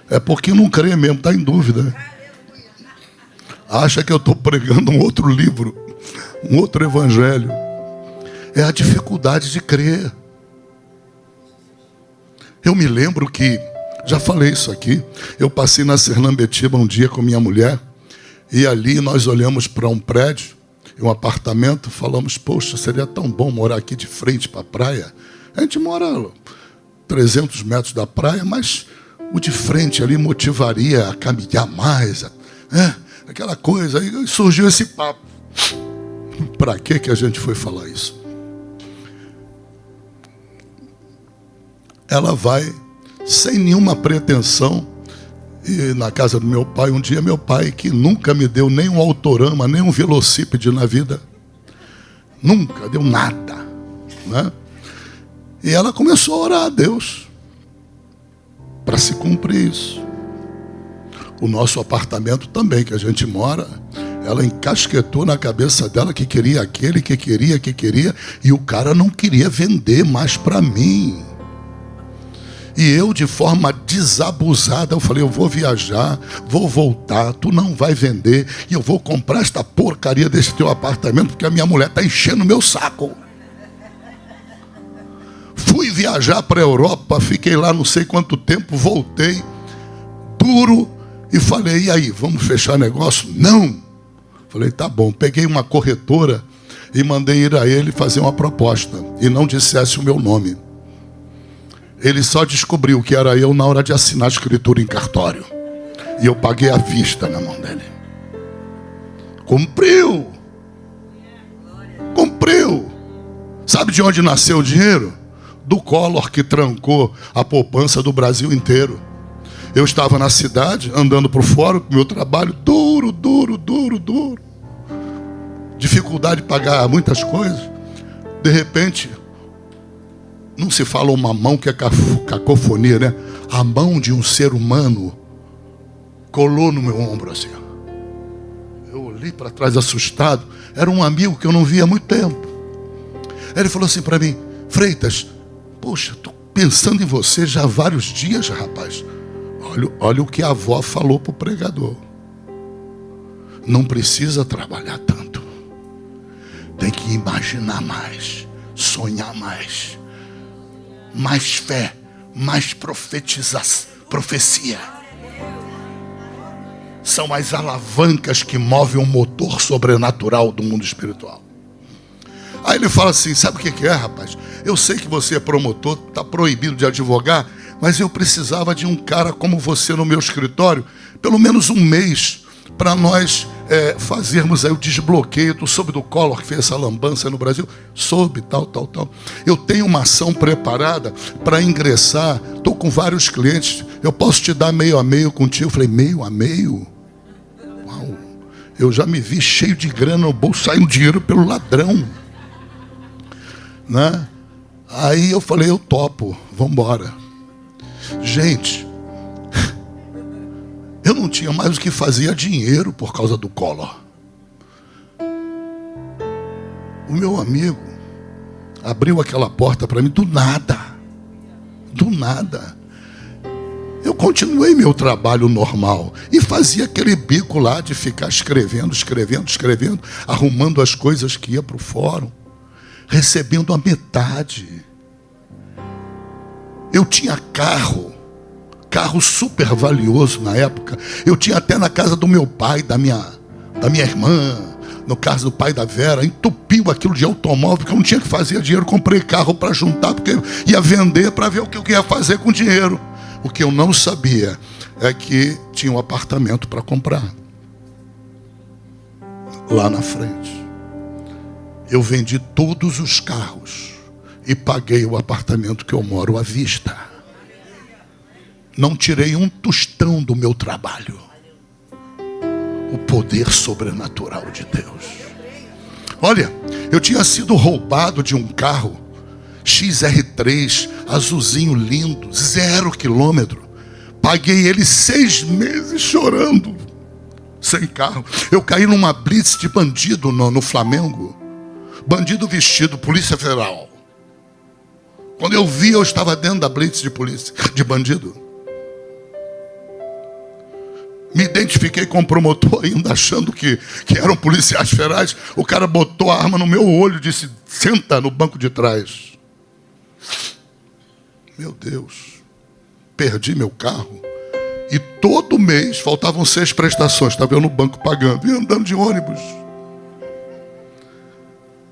É porque não crê mesmo, está em dúvida. Acha que eu estou pregando um outro livro, um outro evangelho. É a dificuldade de crer. Eu me lembro que, já falei isso aqui, eu passei na Sernambetiba um dia com minha mulher, e ali nós olhamos para um prédio, um apartamento, falamos, poxa, seria tão bom morar aqui de frente para a praia. A gente mora 300 metros da praia, mas o de frente ali motivaria a caminhar mais, aquela coisa. Aí surgiu esse papo. Para que a gente foi falar isso? Ela vai sem nenhuma pretensão. E na casa do meu pai, um dia meu pai, que nunca me deu nem um autorama, nem um velocípede na vida, nunca deu nada, né? E ela começou a orar a Deus para se cumprir isso. O nosso apartamento também, que a gente mora, ela encasquetou na cabeça dela que queria aquele, que queria, e o cara não queria vender mais para mim. E eu, de forma desabusada, eu falei, eu vou viajar, vou voltar, tu não vai vender, e eu vou comprar esta porcaria desse teu apartamento, porque a minha mulher está enchendo o meu saco. Fui viajar para a Europa, fiquei lá não sei quanto tempo, voltei, duro, e falei, e aí, vamos fechar negócio? Não! Falei, tá bom, peguei uma corretora e mandei ir a ele fazer uma proposta, e não dissesse o meu nome. Ele só descobriu que era eu na hora de assinar a escritura em cartório. E eu paguei à vista na mão dele. Cumpriu. Sabe de onde nasceu o dinheiro? Do Collor, que trancou a poupança do Brasil inteiro. Eu estava na cidade, andando por fora, com meu trabalho duro. Dificuldade de pagar muitas coisas. De repente, não se fala uma mão que é cacofonia, né? A mão de um ser humano colou no meu ombro assim. Eu olhei para trás assustado. Era um amigo que eu não via há muito tempo. Ele falou assim para mim, Freitas, poxa, estou pensando em você já há vários dias, rapaz. Olha o que a avó falou para o pregador. Não precisa trabalhar tanto. Tem que imaginar mais, sonhar mais. Mais fé, mais profecia. São as alavancas que movem o motor sobrenatural do mundo espiritual. ele fala assim: sabe o que é, rapaz? Eu sei que você é promotor, está proibido de advogar, mas eu precisava de um cara como você no meu escritório, pelo menos um mês, para nós fazermos aí o desbloqueio. Tu soube do Collor que fez essa lambança no Brasil? Soube, tal. Eu tenho uma ação preparada para ingressar, estou com vários clientes, eu posso te dar meio a meio contigo. Eu falei: meio a meio? Uau! Eu já me vi cheio de grana no bolso, saindo dinheiro pelo ladrão, né? Aí eu falei: eu topo, vamos embora. Gente, eu não tinha mais o que fazer dinheiro por causa do Collor. O meu amigo abriu aquela porta para mim do nada. Eu continuei meu trabalho normal e fazia aquele bico lá de ficar escrevendo, arrumando as coisas que ia para o fórum, recebendo a metade. Eu tinha carro super valioso na época. Eu tinha até na casa do meu pai, da minha irmã, no caso do pai da Vera, entupiu aquilo de automóvel, porque eu não tinha que fazer dinheiro. Comprei carro para juntar, porque ia vender para ver o que eu ia fazer com o dinheiro. O que eu não sabia é que tinha um apartamento para comprar lá na frente. Eu vendi todos os carros e paguei o apartamento que eu moro à vista. Não tirei um tostão do meu trabalho. O poder sobrenatural de Deus. Olha, eu tinha sido roubado de um carro XR3, azulzinho lindo, 0 quilômetro. Paguei ele 6 meses chorando, sem carro. Eu caí numa blitz de bandido no Flamengo. Bandido vestido, Polícia Federal. Quando eu vi, eu estava dentro da blitz de bandido. Me identifiquei com o promotor ainda, achando que eram policiais federais. O cara botou a arma no meu olho e disse: senta no banco de trás. Meu Deus, perdi meu carro. E todo mês, faltavam 6 prestações, estava eu no banco pagando e andando de ônibus.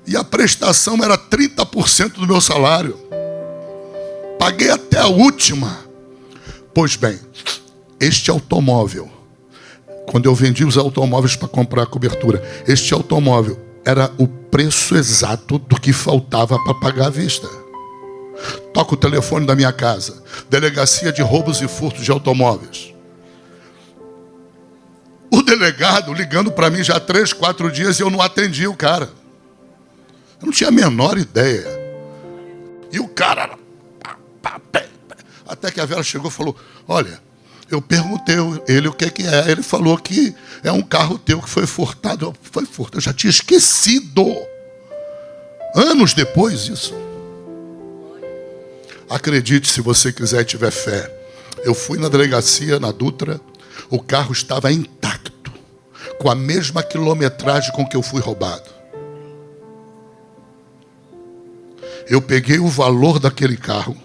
E a prestação era 30% do meu salário. Paguei até a última. Pois bem, este automóvel, quando eu vendi os automóveis para comprar a cobertura, este automóvel era o preço exato do que faltava para pagar à vista. Toca o telefone da minha casa: Delegacia de Roubos e Furtos de Automóveis. O delegado ligando para mim já há 3, 4 dias e eu não atendi o cara. Eu não tinha a menor ideia. E o cara... Até que a Vera chegou e falou: olha, eu perguntei ele o que é. Ele falou que é um carro teu que foi furtado. Foi furtado. Eu já tinha esquecido. Anos depois isso. Acredite, se você quiser e tiver fé. Eu fui na delegacia, na Dutra. O carro estava intacto, com a mesma quilometragem com que eu fui roubado. Eu peguei o valor daquele carro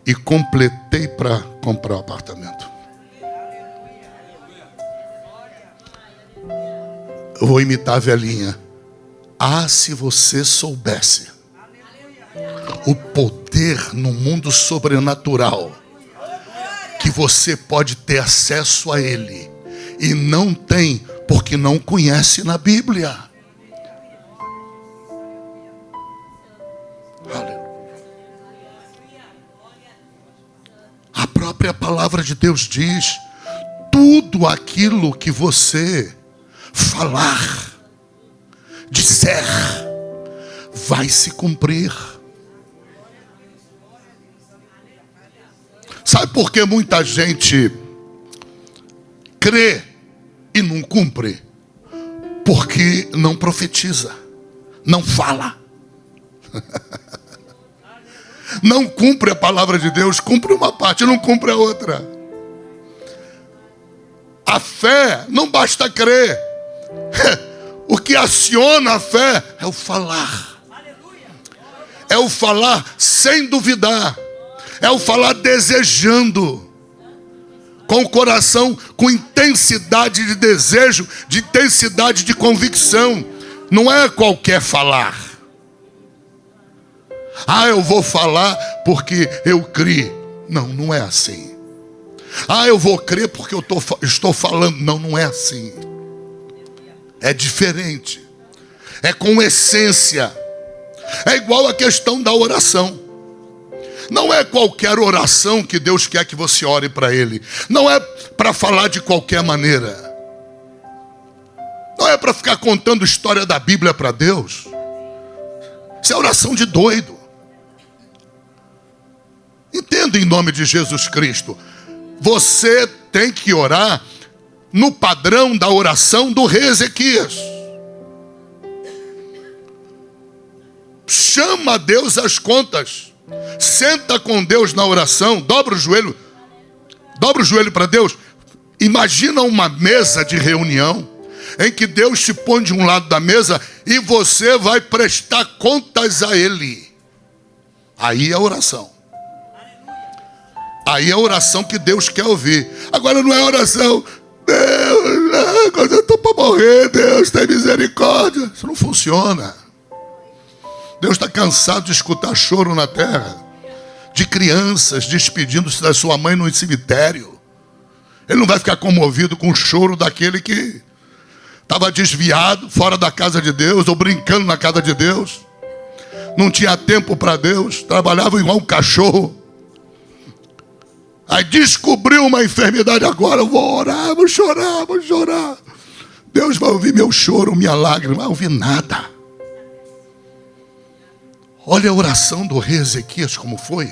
e completei para comprar o apartamento. Eu vou imitar a velhinha. Ah, se você soubesse o poder no mundo sobrenatural, que você pode ter acesso a ele e não tem, porque não conhece na Bíblia. A própria palavra de Deus diz: tudo aquilo que você falar, disser, vai se cumprir. Sabe por que muita gente crê e não cumpre? Porque não profetiza, não fala. Não cumpre a palavra de Deus, cumpre uma parte, não cumpre a outra. A fé não basta crer. O que aciona a fé é o falar. É o falar sem duvidar. É o falar desejando. Com o coração, com intensidade de desejo, de intensidade de convicção. Não é qualquer falar. Ah, eu vou falar porque eu criei. Não, não é assim. Ah, eu vou crer porque eu estou falando. Não, não é assim. É diferente. É com essência. É igual a questão da oração. Não é qualquer oração que Deus quer que você ore para Ele. Não é para falar de qualquer maneira. Não é para ficar contando história da Bíblia para Deus. Isso é oração de doido. Entenda em nome de Jesus Cristo. Você tem que orar no padrão da oração do rei Ezequias. Chama Deus às contas. Senta com Deus na oração. Dobra o joelho para Deus. Imagina uma mesa de reunião em que Deus te põe de um lado da mesa e você vai prestar contas a Ele. Aí é oração. Aí é a oração que Deus quer ouvir. Agora não é oração: Deus, quando eu estou para morrer, Deus tem misericórdia. Isso não funciona. Deus está cansado de escutar choro na terra, de crianças despedindo-se da sua mãe no cemitério. Ele não vai ficar comovido com o choro daquele que estava desviado, fora da casa de Deus, ou brincando na casa de Deus. Não tinha tempo para Deus, trabalhava igual um cachorro. Aí descobriu uma enfermidade, agora eu vou orar, vou chorar, vou chorar. Deus vai ouvir meu choro, minha lágrima, não vai ouvir nada. Olha a oração do rei Ezequias como foi.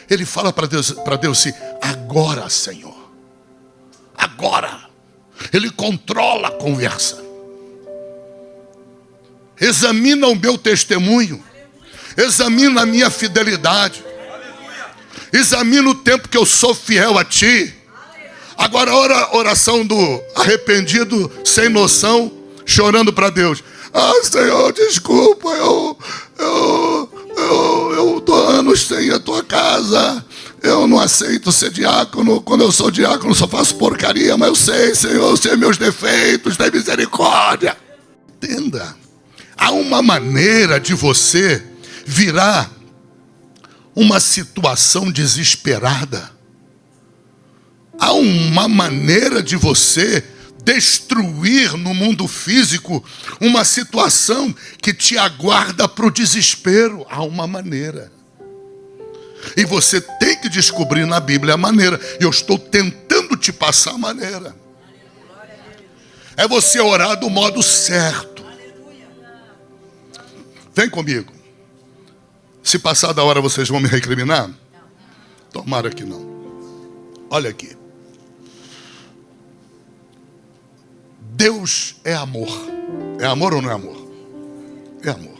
Ele fala para Deus assim: agora, Senhor, agora. Ele controla a conversa. Examina o meu testemunho. Examina a minha fidelidade. Examina o tempo que eu sou fiel a Ti. Agora ora a oração do arrependido, sem noção, chorando para Deus. Ah, Senhor, desculpa, eu tô anos sem a Tua casa. Eu não aceito ser diácono. Quando eu sou diácono, só faço porcaria. Mas eu sei, Senhor, eu sei meus defeitos, tem misericórdia. Entenda. Há uma maneira de você virar uma situação desesperada. Há uma maneira de você destruir no mundo físico uma situação que te aguarda para o desespero. Há uma maneira. E você tem que descobrir na Bíblia a maneira. E eu estou tentando te passar a maneira. É você orar do modo certo. Vem comigo. Se passar da hora vocês vão me recriminar? Tomara que não. Olha aqui. Deus é amor. É amor ou não é amor? É amor.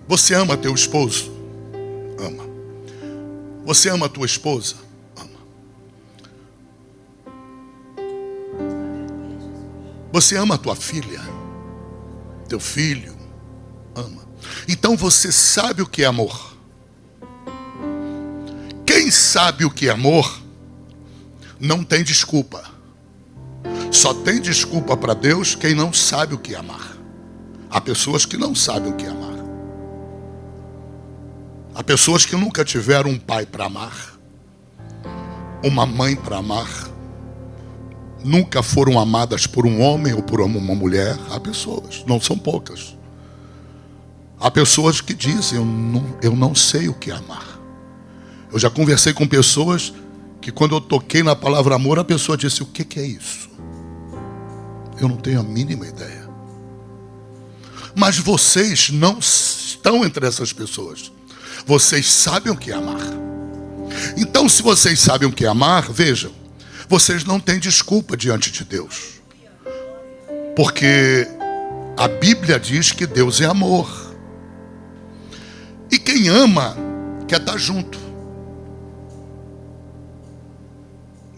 Você ama teu esposo? Ama. Você ama tua esposa? Ama. Você ama tua filha? Teu filho? Ama. Então você sabe o que é amor. Quem sabe o que é amor, não tem desculpa. Só tem desculpa para Deus quem não sabe o que é amar. Há pessoas que não sabem o que é amar. Há pessoas que nunca tiveram um pai para amar, uma mãe para amar, nunca foram amadas por um homem ou por uma mulher. Há pessoas, não são poucas. Há pessoas que dizem: eu não sei o que é amar. Eu já conversei com pessoas que quando eu toquei na palavra amor, a pessoa disse: o que é isso? Eu não tenho a mínima ideia. Mas vocês não estão entre essas pessoas. Vocês sabem o que é amar. Então, se vocês sabem o que é amar, vejam, vocês não têm desculpa diante de Deus. Porque a Bíblia diz que Deus é amor. E quem ama quer estar junto.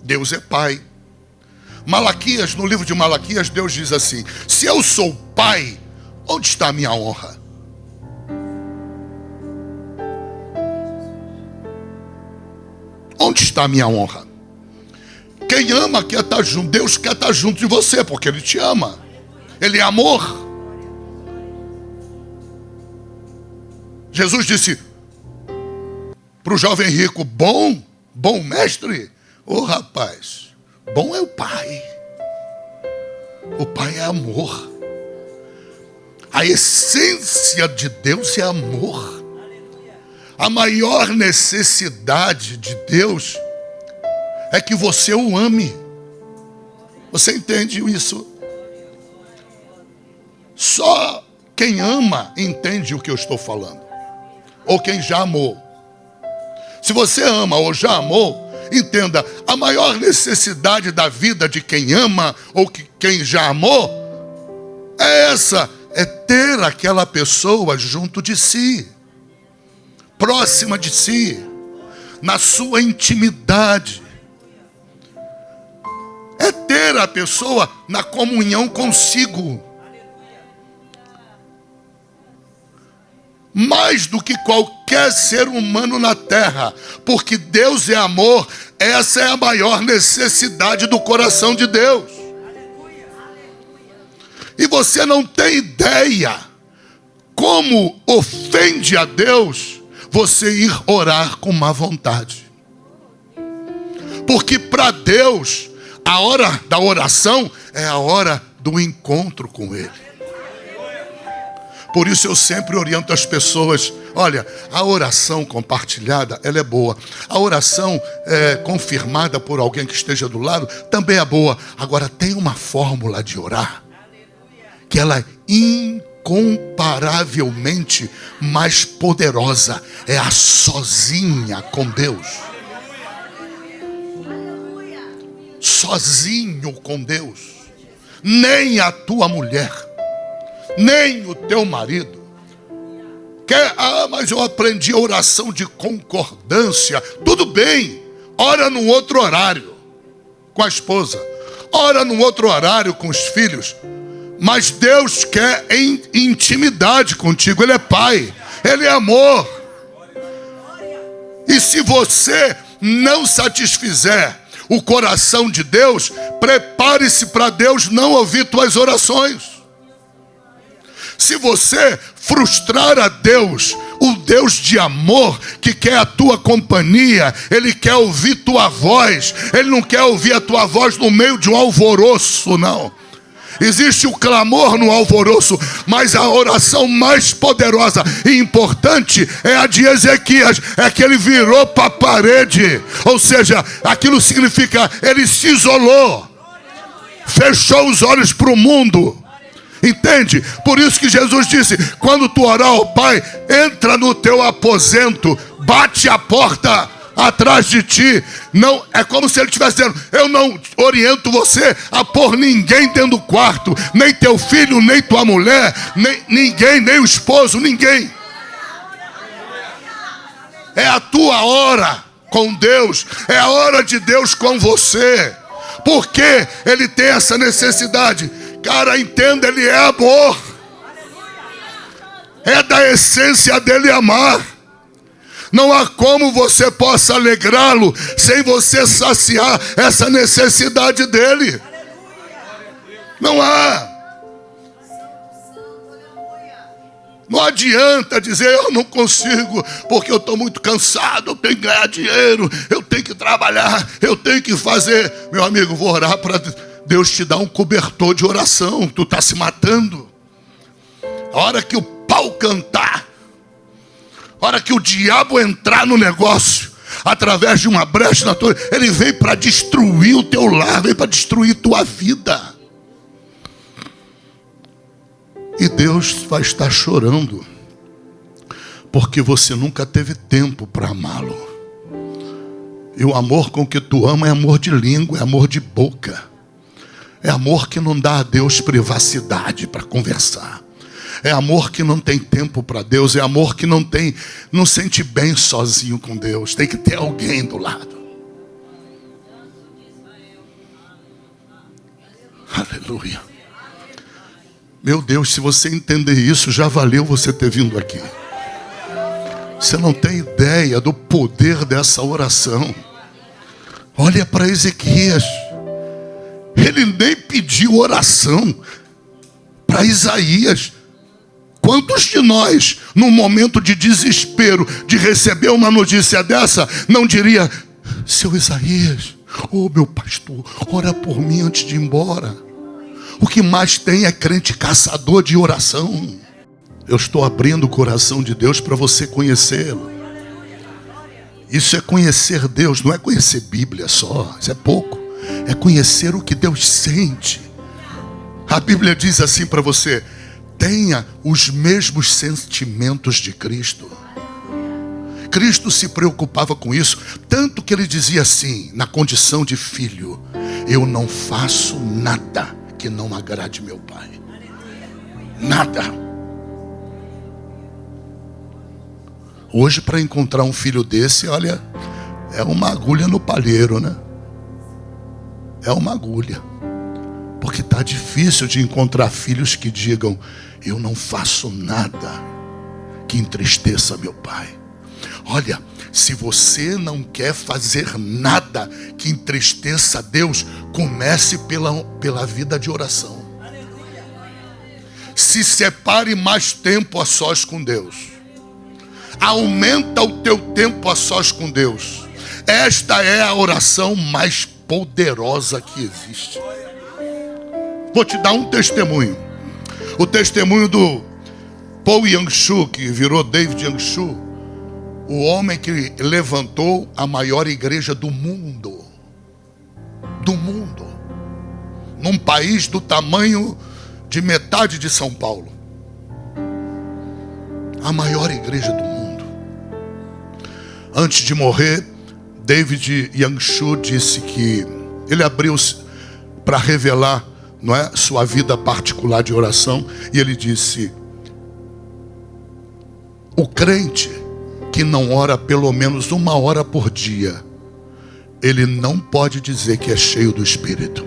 Deus é Pai. Malaquias, no livro de Malaquias, Deus diz assim: se eu sou Pai, onde está a minha honra? Onde está a minha honra? Quem ama quer estar junto. Deus quer estar junto de você, porque Ele te ama. Ele é amor. Jesus disse para o jovem rico: bom mestre. Ô rapaz, bom é o Pai. O Pai é amor. A essência de Deus é amor. A maior necessidade de Deus é que você o ame. Você entende isso? Só quem ama entende o que eu estou falando. Ou quem já amou. Se você ama ou já amou, entenda, a maior necessidade da vida de quem ama ou quem já amou é essa, é ter aquela pessoa junto de si, próxima de si, na sua intimidade. É ter a pessoa na comunhão consigo. Mais do que qualquer ser humano na terra, porque Deus é amor, essa é a maior necessidade do coração de Deus. E você não tem ideia como ofende a Deus você ir orar com má vontade. Porque para Deus, a hora da oração é a hora do encontro com Ele. Por isso eu sempre oriento as pessoas: olha, a oração compartilhada, ela é boa. A oração confirmada por alguém que esteja do lado também é boa. Agora tem uma fórmula de orar que ela é incomparavelmente mais poderosa. É a sozinha com Deus. Sozinho com Deus. Nem a tua mulher, nem o teu marido quer: mas eu aprendi a oração de concordância. Tudo bem, ora num outro horário com a esposa, ora num outro horário com os filhos, mas Deus quer em intimidade contigo. Ele é Pai, Ele é amor. E se você não satisfizer o coração de Deus, prepare-se para Deus não ouvir tuas orações. Se você frustrar a Deus, o Deus de amor, que quer a tua companhia, Ele quer ouvir tua voz. Ele não quer ouvir a tua voz no meio de um alvoroço, não. Existe o clamor no alvoroço, mas a oração mais poderosa e importante é a de Ezequias. É que ele virou para a parede. Ou seja, aquilo significa, ele se isolou, fechou os olhos para o mundo. Entende? Por isso que Jesus disse: quando tu orar ao Pai, entra no teu aposento, bate a porta atrás de ti. Não, é como se ele estivesse dizendo: eu não oriento você a pôr ninguém dentro do quarto, nem teu filho, nem tua mulher, nem ninguém, nem o esposo, ninguém. É a tua hora com Deus, é a hora de Deus com você. Por que Ele tem essa necessidade? Cara, entenda, Ele é amor. É da essência dele amar. Não há como você possa alegrá-lo sem você saciar essa necessidade dele. Não há. Não adianta dizer: eu não consigo, porque eu estou muito cansado, eu tenho que ganhar dinheiro, eu tenho que trabalhar, eu tenho que fazer. Meu amigo, vou orar para Deus te dar um cobertor de oração. Tu está se matando. A hora que o pau cantar, a hora que o diabo entrar no negócio, através de uma brecha na tua, ele vem para destruir o teu lar, vem para destruir tua vida. E Deus vai estar chorando, porque você nunca teve tempo para amá-lo. E o amor com que tu ama é amor de língua, é amor de boca. É amor que não dá a Deus privacidade para conversar. É amor que não tem tempo para Deus. É amor que não sente bem sozinho com Deus. Tem que ter alguém do lado. Aleluia. Meu Deus, se você entender isso, já valeu você ter vindo aqui. Você não tem ideia do poder dessa oração. Olha para Ezequias. Ele nem pediu oração para Isaías. Quantos de nós, num momento de desespero, de receber uma notícia dessa, não diria: seu Isaías, ô meu pastor, ora por mim antes de ir embora. O que mais tem é crente caçador de oração. Eu estou abrindo o coração de Deus para você conhecê-lo. Isso é conhecer Deus, não é conhecer Bíblia só, isso é pouco. É conhecer o que Deus sente. A Bíblia diz assim para você: tenha os mesmos sentimentos de Cristo. Cristo se preocupava com isso, tanto que ele dizia assim, na condição de filho: eu não faço nada que não agrade meu Pai. Nada. Hoje, para encontrar um filho desse, olha, é uma agulha no palheiro, né? É uma agulha. Porque está difícil de encontrar filhos que digam: eu não faço nada que entristeça meu pai. Olha, se você não quer fazer nada que entristeça Deus, comece pela vida de oração. Se separe mais tempo a sós com Deus. Aumenta o teu tempo a sós com Deus. Esta é a oração mais poderosa que existe. Vou te dar um testemunho. O testemunho do Paul Yang-Shu, que virou David Yang-Shu, o homem que levantou a maior igreja do mundo. Do mundo. Num país do tamanho de metade de São Paulo. A maior igreja do mundo. Antes de morrer, David Yang-Shu disse que ele abriu-se para revelar, não é, sua vida particular de oração. E ele disse: o crente que não ora pelo menos 1 hora por dia, ele não pode dizer que é cheio do Espírito.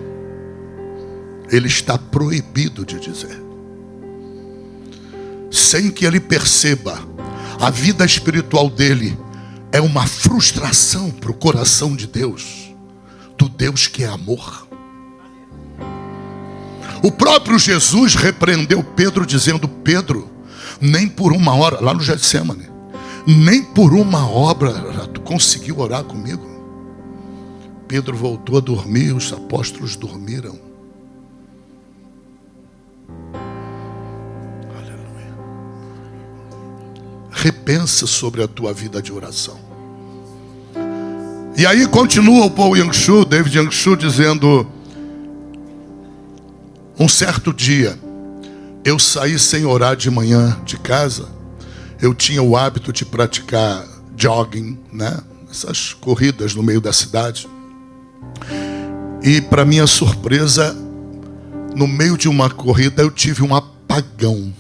Ele está proibido de dizer. Sem que ele perceba, a vida espiritual dele é uma frustração para o coração de Deus, do Deus que é amor. O próprio Jesus repreendeu Pedro dizendo: Pedro, nem por 1 hora, lá no Getsemane, nem por 1 hora tu conseguiu orar comigo. Pedro voltou a dormir, os apóstolos dormiram. Aleluia. Repensa sobre a tua vida de oração. E aí continua o Paul Yang-Shu, David Yang-Shu, dizendo: um certo dia, eu saí sem orar de manhã de casa. Eu tinha o hábito de praticar jogging, né? Essas corridas no meio da cidade. E para minha surpresa, no meio de uma corrida eu tive um apagão.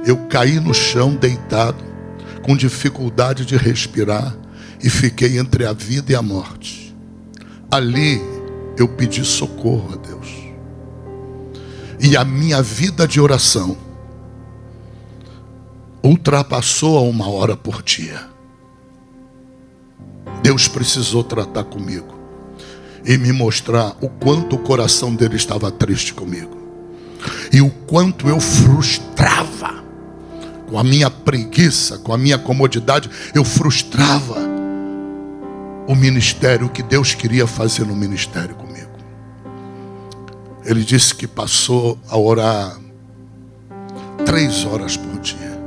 Eu caí no chão deitado, com dificuldade de respirar, e fiquei entre a vida e a morte. Ali eu pedi socorro a Deus. E a minha vida de oração ultrapassou a 1 hora por dia. Deus precisou tratar comigo e me mostrar o quanto o coração dele estava triste comigo. E o quanto eu frustrava, com a minha preguiça, com a minha comodidade, eu frustrava o ministério que Deus queria fazer no ministério comigo. Ele disse que passou a orar 3 horas por dia.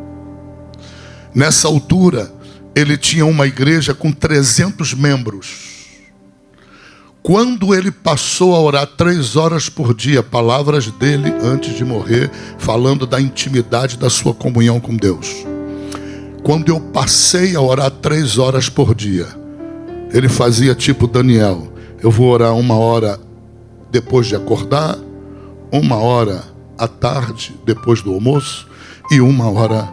Nessa altura, ele tinha uma igreja com 300 membros. Quando ele passou a orar 3 horas por dia, palavras dele antes de morrer, falando da intimidade da sua comunhão com Deus. Quando eu passei a orar 3 horas por dia, ele fazia tipo Daniel: eu vou orar 1 hora depois de acordar, 1 hora à tarde depois do almoço e 1 hora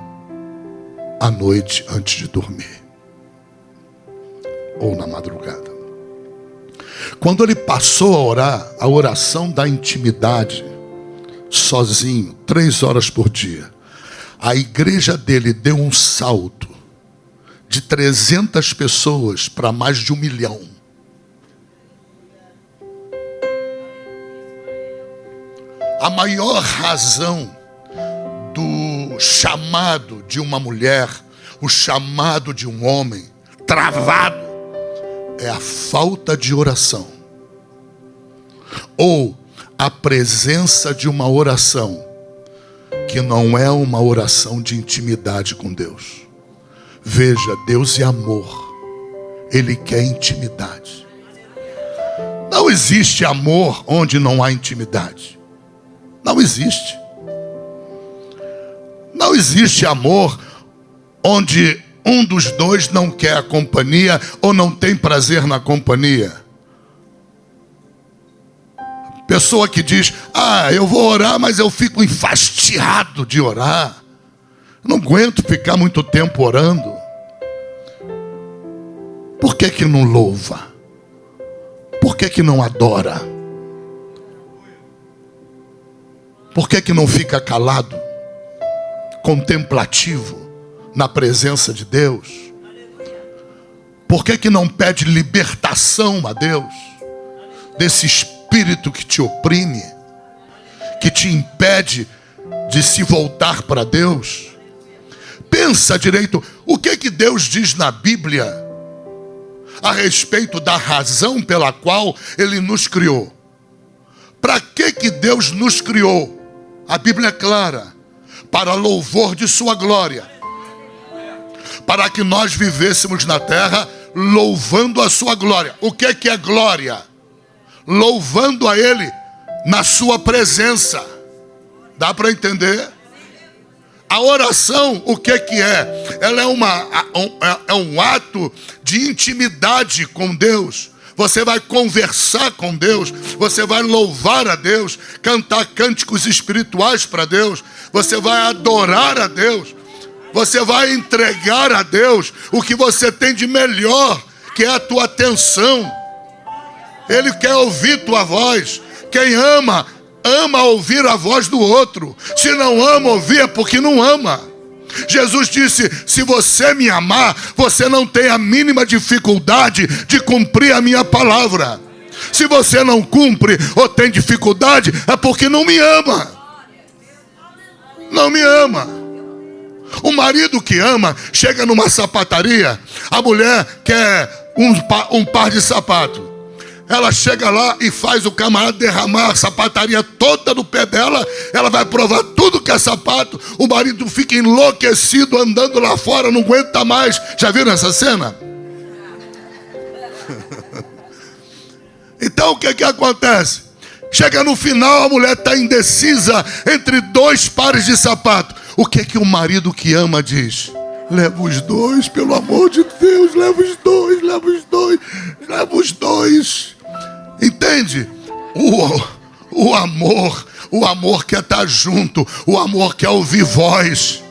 à noite antes de dormir, ou na madrugada. Quando ele passou a orar a oração da intimidade, sozinho, 3 horas por dia, a igreja dele deu um salto de 300 pessoas para mais de 1 milhão. A maior razão do chamado de uma mulher, o chamado de um homem travado é a falta de oração, ou a presença de uma oração que não é uma oração de intimidade com Deus. Veja, Deus é amor. Ele quer intimidade. Não existe amor onde não há intimidade. Não existe. Não existe amor onde um dos dois não quer a companhia ou não tem prazer na companhia. Pessoa que diz, eu vou orar, mas eu fico enfastiado de orar. Não aguento ficar muito tempo orando. Por que não louva? Por que não adora? Por que não fica calado, contemplativo na presença de Deus? Por que não pede libertação a Deus desse espírito que te oprime, que te impede de se voltar para Deus? Pensa direito, o que Deus diz na Bíblia a respeito da razão pela qual Ele nos criou? Para que Deus nos criou? A Bíblia é clara: para louvor de sua glória, para que nós vivêssemos na terra louvando a sua glória. O que é glória? Louvando a Ele na sua presença. Dá para entender? A oração, o que é? Ela é um ato de intimidade com Deus. Você vai conversar com Deus, você vai louvar a Deus, cantar cânticos espirituais para Deus, você vai adorar a Deus, você vai entregar a Deus o que você tem de melhor, que é a tua atenção. Ele quer ouvir tua voz. Quem ama ouvir a voz do outro. Se não ama ouvir, é porque não ama. Jesus disse, se você me amar, você não tem a mínima dificuldade de cumprir a minha palavra. Se você não cumpre ou tem dificuldade, é porque não me ama. Não me ama. O marido que ama, chega numa sapataria, a mulher quer um par de sapato. Ela chega lá e faz o camarada derramar a sapataria toda no pé dela. Ela vai provar tudo que é sapato. O marido fica enlouquecido andando lá fora, não aguenta mais. Já viram essa cena? Então o que acontece? Chega no final, a mulher está indecisa entre dois pares de sapato. O que o marido que ama diz? Leva os dois, pelo amor de Deus, leva os dois, leva os dois, leva os dois. Entende? O amor quer estar junto, o amor quer ouvir voz.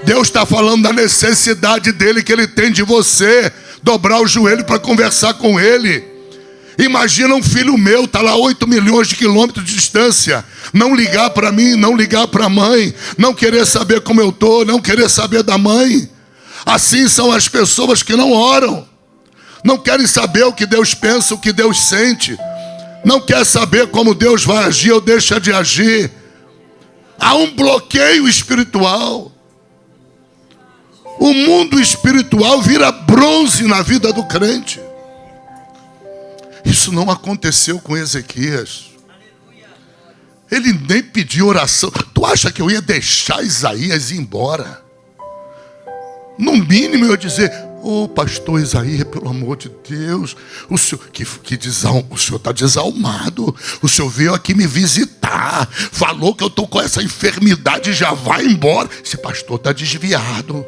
Deus está falando da necessidade dele, que ele tem de você, dobrar o joelho para conversar com ele. Imagina um filho meu, está lá 8 milhões de quilômetros de distância, não ligar para mim, não ligar para a mãe, não querer saber como eu estou, não querer saber da mãe. Assim são as pessoas que não oram, não querem saber o que Deus pensa, o que Deus sente, não quer saber como Deus vai agir ou deixa de agir. Há um bloqueio espiritual. O mundo espiritual vira bronze na vida do crente. Isso não aconteceu com Ezequias. Ele nem pediu oração. Tu acha que eu ia deixar Isaías ir embora? No mínimo eu ia dizer, pastor Isaías, pelo amor de Deus, o senhor o senhor está desalmado. O senhor veio aqui me visitar, falou que eu estou com essa enfermidade e já vai embora. Esse pastor está desviado.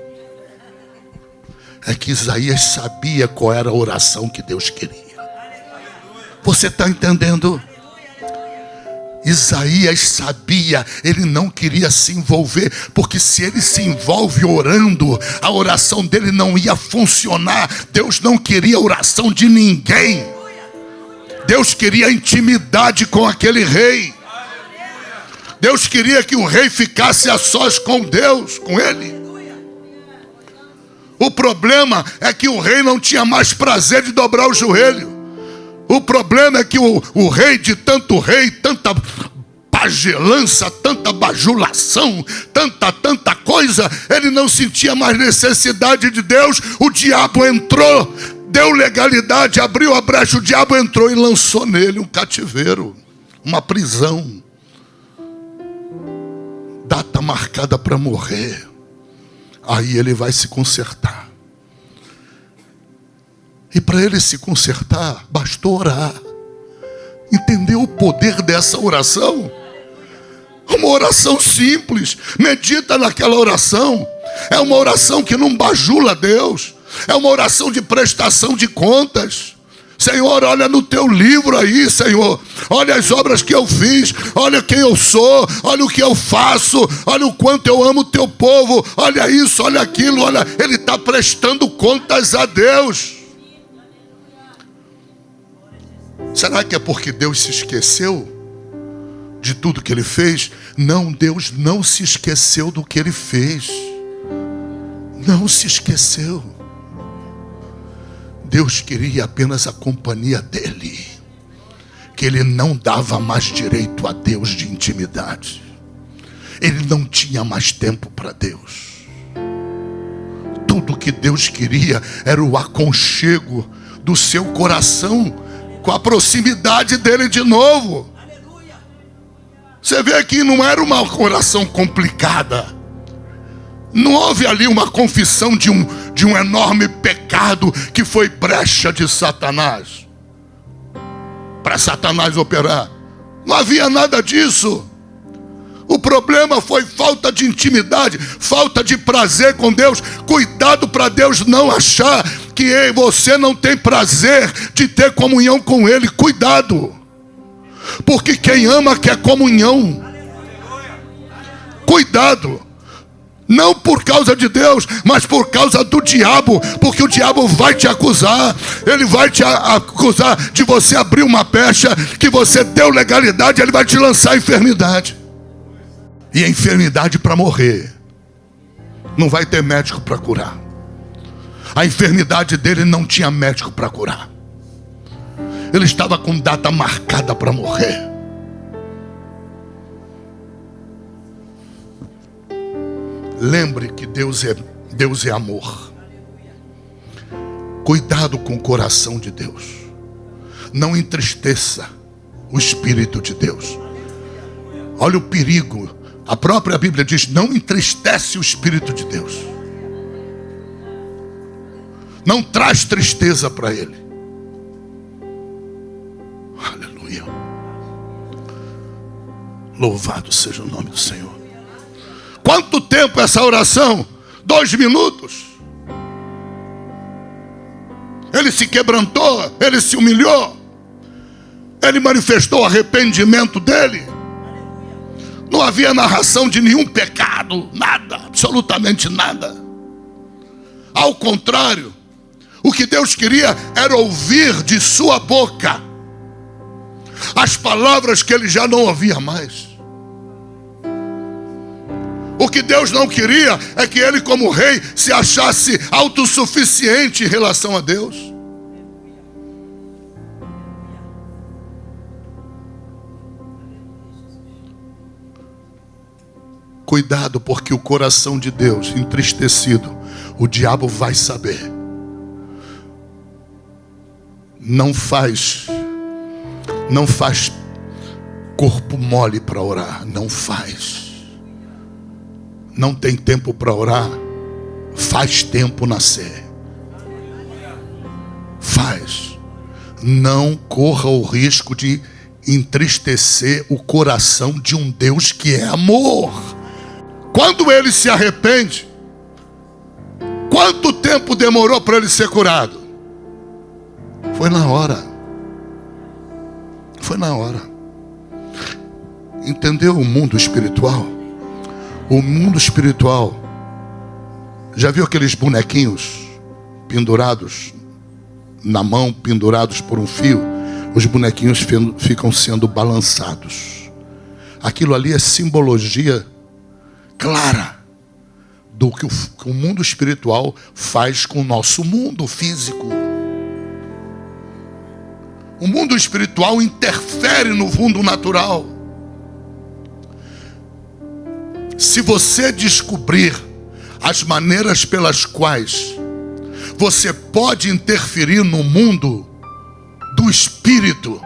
É que Isaías sabia qual era a oração que Deus queria. Você está entendendo? Isaías sabia, ele não queria se envolver, porque se ele se envolve orando, a oração dele não ia funcionar. Deus não queria a oração de ninguém. Deus queria intimidade com aquele rei. Deus queria que o rei ficasse a sós com Deus, com ele. O problema é que o rei não tinha mais prazer de dobrar o joelho. O problema é que o rei, de tanto rei, tanta pagelança, tanta bajulação, tanta coisa, ele não sentia mais necessidade de Deus. O diabo entrou, deu legalidade, abriu a brecha, o diabo entrou e lançou nele um cativeiro, uma prisão. Data marcada para morrer. Aí ele vai se consertar. E para ele se consertar, bastou orar. Entendeu o poder dessa oração? Uma oração simples. Medita naquela oração. É uma oração que não bajula Deus. É uma oração de prestação de contas. Senhor, olha no teu livro aí, Senhor. Olha as obras que eu fiz. Olha quem eu sou. Olha o que eu faço. Olha o quanto eu amo o teu povo. Olha isso, olha aquilo. Olha, ele está prestando contas a Deus. Será que é porque Deus se esqueceu de tudo que ele fez? Não, Deus não se esqueceu do que ele fez. Não se esqueceu. Deus queria apenas a companhia dele. Que ele não dava mais direito a Deus de intimidade. Ele não tinha mais tempo para Deus. Tudo que Deus queria era o aconchego do seu coração, com a proximidade dele de novo. Você vê que não era uma oração complicada. Não houve ali uma confissão de um enorme pecado que foi brecha de Satanás, para Satanás operar. Não havia nada disso. O problema foi falta de intimidade, falta de prazer com Deus. Cuidado para Deus não achar que você não tem prazer de ter comunhão com Ele. Cuidado, porque quem ama quer comunhão. Cuidado, não por causa de Deus, mas por causa do diabo, porque o diabo vai te acusar. Ele vai te acusar de você abrir uma pecha, que você deu legalidade. Ele vai te lançar a enfermidade, e a enfermidade para morrer. Não vai ter médico para curar. A enfermidade dele não tinha médico para curar. Ele estava com data marcada para morrer. Lembre que Deus é amor. Cuidado com o coração de Deus. Não entristeça o Espírito de Deus. Olha o perigo. A própria Bíblia diz: não entristece o Espírito de Deus. Não traz tristeza para Ele. Aleluia. Louvado seja o nome do Senhor. Quanto tempo essa oração? 2 minutos. Ele se quebrantou, ele se humilhou, ele manifestou o arrependimento dele. Não havia narração de nenhum pecado, nada, absolutamente nada. Ao contrário, o que Deus queria era ouvir de sua boca as palavras que ele já não ouvia mais. O que Deus não queria é que ele, como rei, se achasse autossuficiente em relação a Deus. Cuidado, porque o coração de Deus entristecido, o diabo vai saber. Não faz corpo mole para orar, não faz. Não tem tempo para orar, faz tempo nascer. Faz. Não corra o risco de entristecer o coração de um Deus que é amor. Quando ele se arrepende, quanto tempo demorou para ele ser curado? Foi na hora. Foi na hora. Entendeu o mundo espiritual? O mundo espiritual, já viu aqueles bonequinhos pendurados na mão, pendurados por um fio? Os bonequinhos ficam sendo balançados. Aquilo ali é simbologia clara do que o mundo espiritual faz com o nosso mundo físico. O mundo espiritual interfere no mundo natural. Se você descobrir as maneiras pelas quais você pode interferir no mundo do espírito,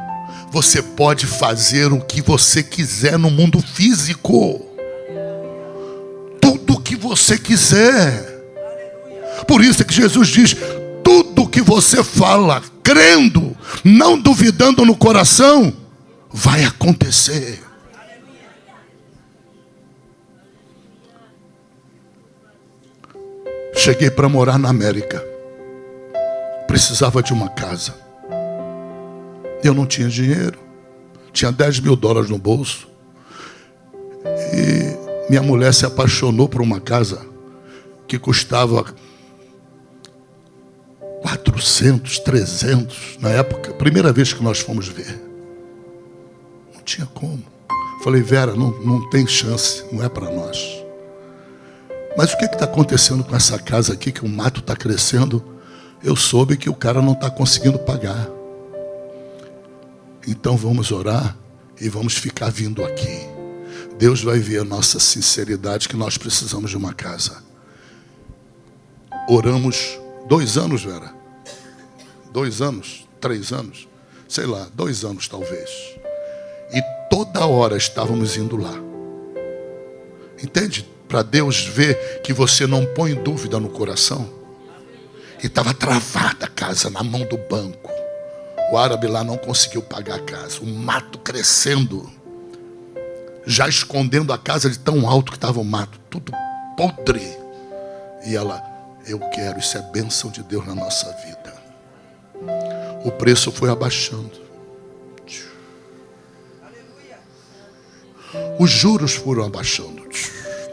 você pode fazer o que você quiser no mundo físico. Tudo o que você quiser. Por isso é que Jesus diz: tudo que você fala, crendo, não duvidando no coração, vai acontecer. Cheguei para morar na América. Precisava de uma casa. Eu não tinha dinheiro. Tinha $10.000 no bolso. E minha mulher se apaixonou por uma casa que custava 400, 300. Na época, primeira vez que nós fomos ver. Não tinha como. Falei: Vera, não tem chance. Não é para nós. Mas o que está acontecendo com essa casa aqui, que o mato está crescendo? Eu soube que o cara não está conseguindo pagar. Então vamos orar e vamos ficar vindo aqui. Deus vai ver a nossa sinceridade, que nós precisamos de uma casa. Oramos 2 anos, Vera. 2 anos, 3 anos, sei lá, 2 anos talvez. E toda hora estávamos indo lá. Entende? Para Deus ver que você não põe dúvida no coração. E estava travada a casa na mão do banco. O árabe lá não conseguiu pagar a casa. O mato crescendo. Já escondendo a casa de tão alto que estava o mato. Tudo podre. E ela: eu quero, isso é bênção de Deus na nossa vida. O preço foi abaixando. Os juros foram abaixando.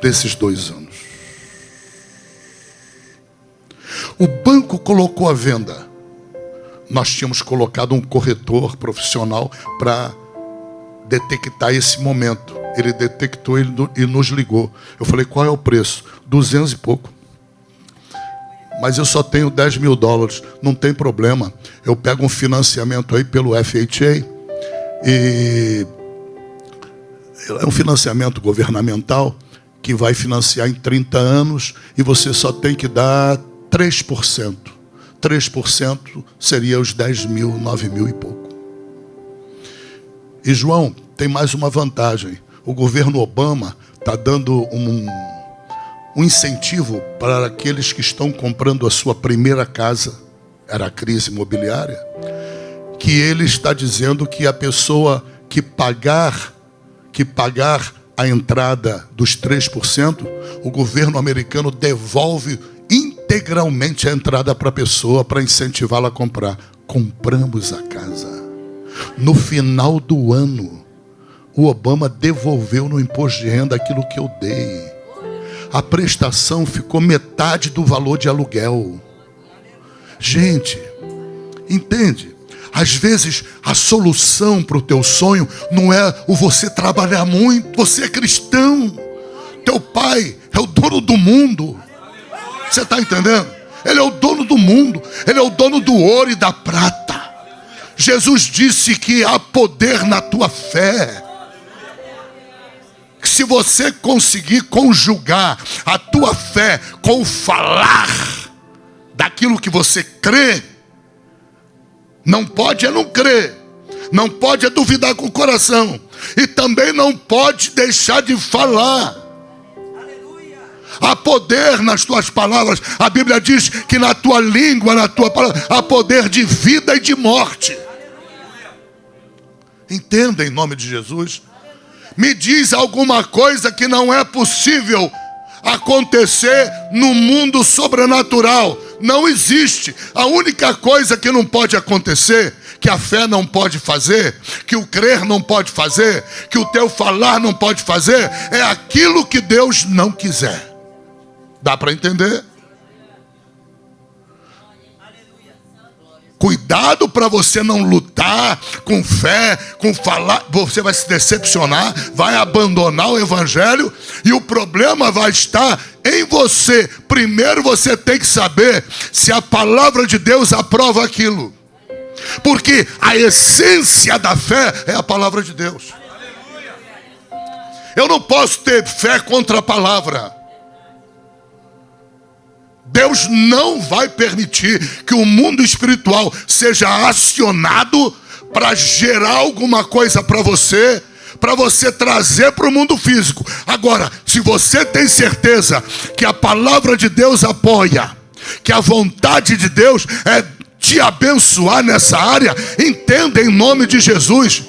Desses 2 anos. O banco colocou à venda. Nós tínhamos colocado um corretor profissional para detectar esse momento. Ele detectou e nos ligou. Eu falei: qual é o preço? 200 e pouco. Mas eu só tenho $10.000. Não tem problema. Eu pego um financiamento aí pelo FHA. E é um financiamento governamental que vai financiar em 30 anos. E você só tem que dar 3%. 3% seria os 10.000, 9.000 e pouco. E João, tem mais uma vantagem. O governo Obama está dando um incentivo para aqueles que estão comprando a sua primeira casa. Era a crise imobiliária. Que ele está dizendo que a pessoa que pagar a entrada dos 3%, o governo americano devolve integralmente a entrada para a pessoa, para incentivá-la a comprar. Compramos a casa. No final do ano, o Obama devolveu no imposto de renda aquilo que eu dei. A prestação ficou metade do valor de aluguel. Gente, entende? Às vezes a solução para o teu sonho não é o você trabalhar muito. Você é cristão. Teu pai é o dono do mundo. Você está entendendo? Ele é o dono do mundo. Ele é o dono do ouro e da prata. Jesus disse que há poder na tua fé. Que se você conseguir conjugar a tua fé com o falar daquilo que você crê, não pode é não crer. Não pode é duvidar com o coração. E também não pode deixar de falar. Há poder nas tuas palavras. A Bíblia diz que na tua língua, na tua palavra, há poder de vida e de morte. Entenda em nome de Jesus. Me diz alguma coisa que não é possível acontecer no mundo sobrenatural. Não existe. A única coisa que não pode acontecer, que a fé não pode fazer, que o crer não pode fazer, que o teu falar não pode fazer, é aquilo que Deus não quiser. Dá para entender? Cuidado para você não lutar com fé, com falar. Você vai se decepcionar, vai abandonar o evangelho e o problema vai estar em você. Primeiro você tem que saber se a palavra de Deus aprova aquilo. Porque a essência da fé é a palavra de Deus. Eu não posso ter fé contra a palavra. Deus não vai permitir que o mundo espiritual seja acionado para gerar alguma coisa para você trazer para o mundo físico. Agora, se você tem certeza que a palavra de Deus apoia, que a vontade de Deus é te abençoar nessa área, entenda em nome de Jesus.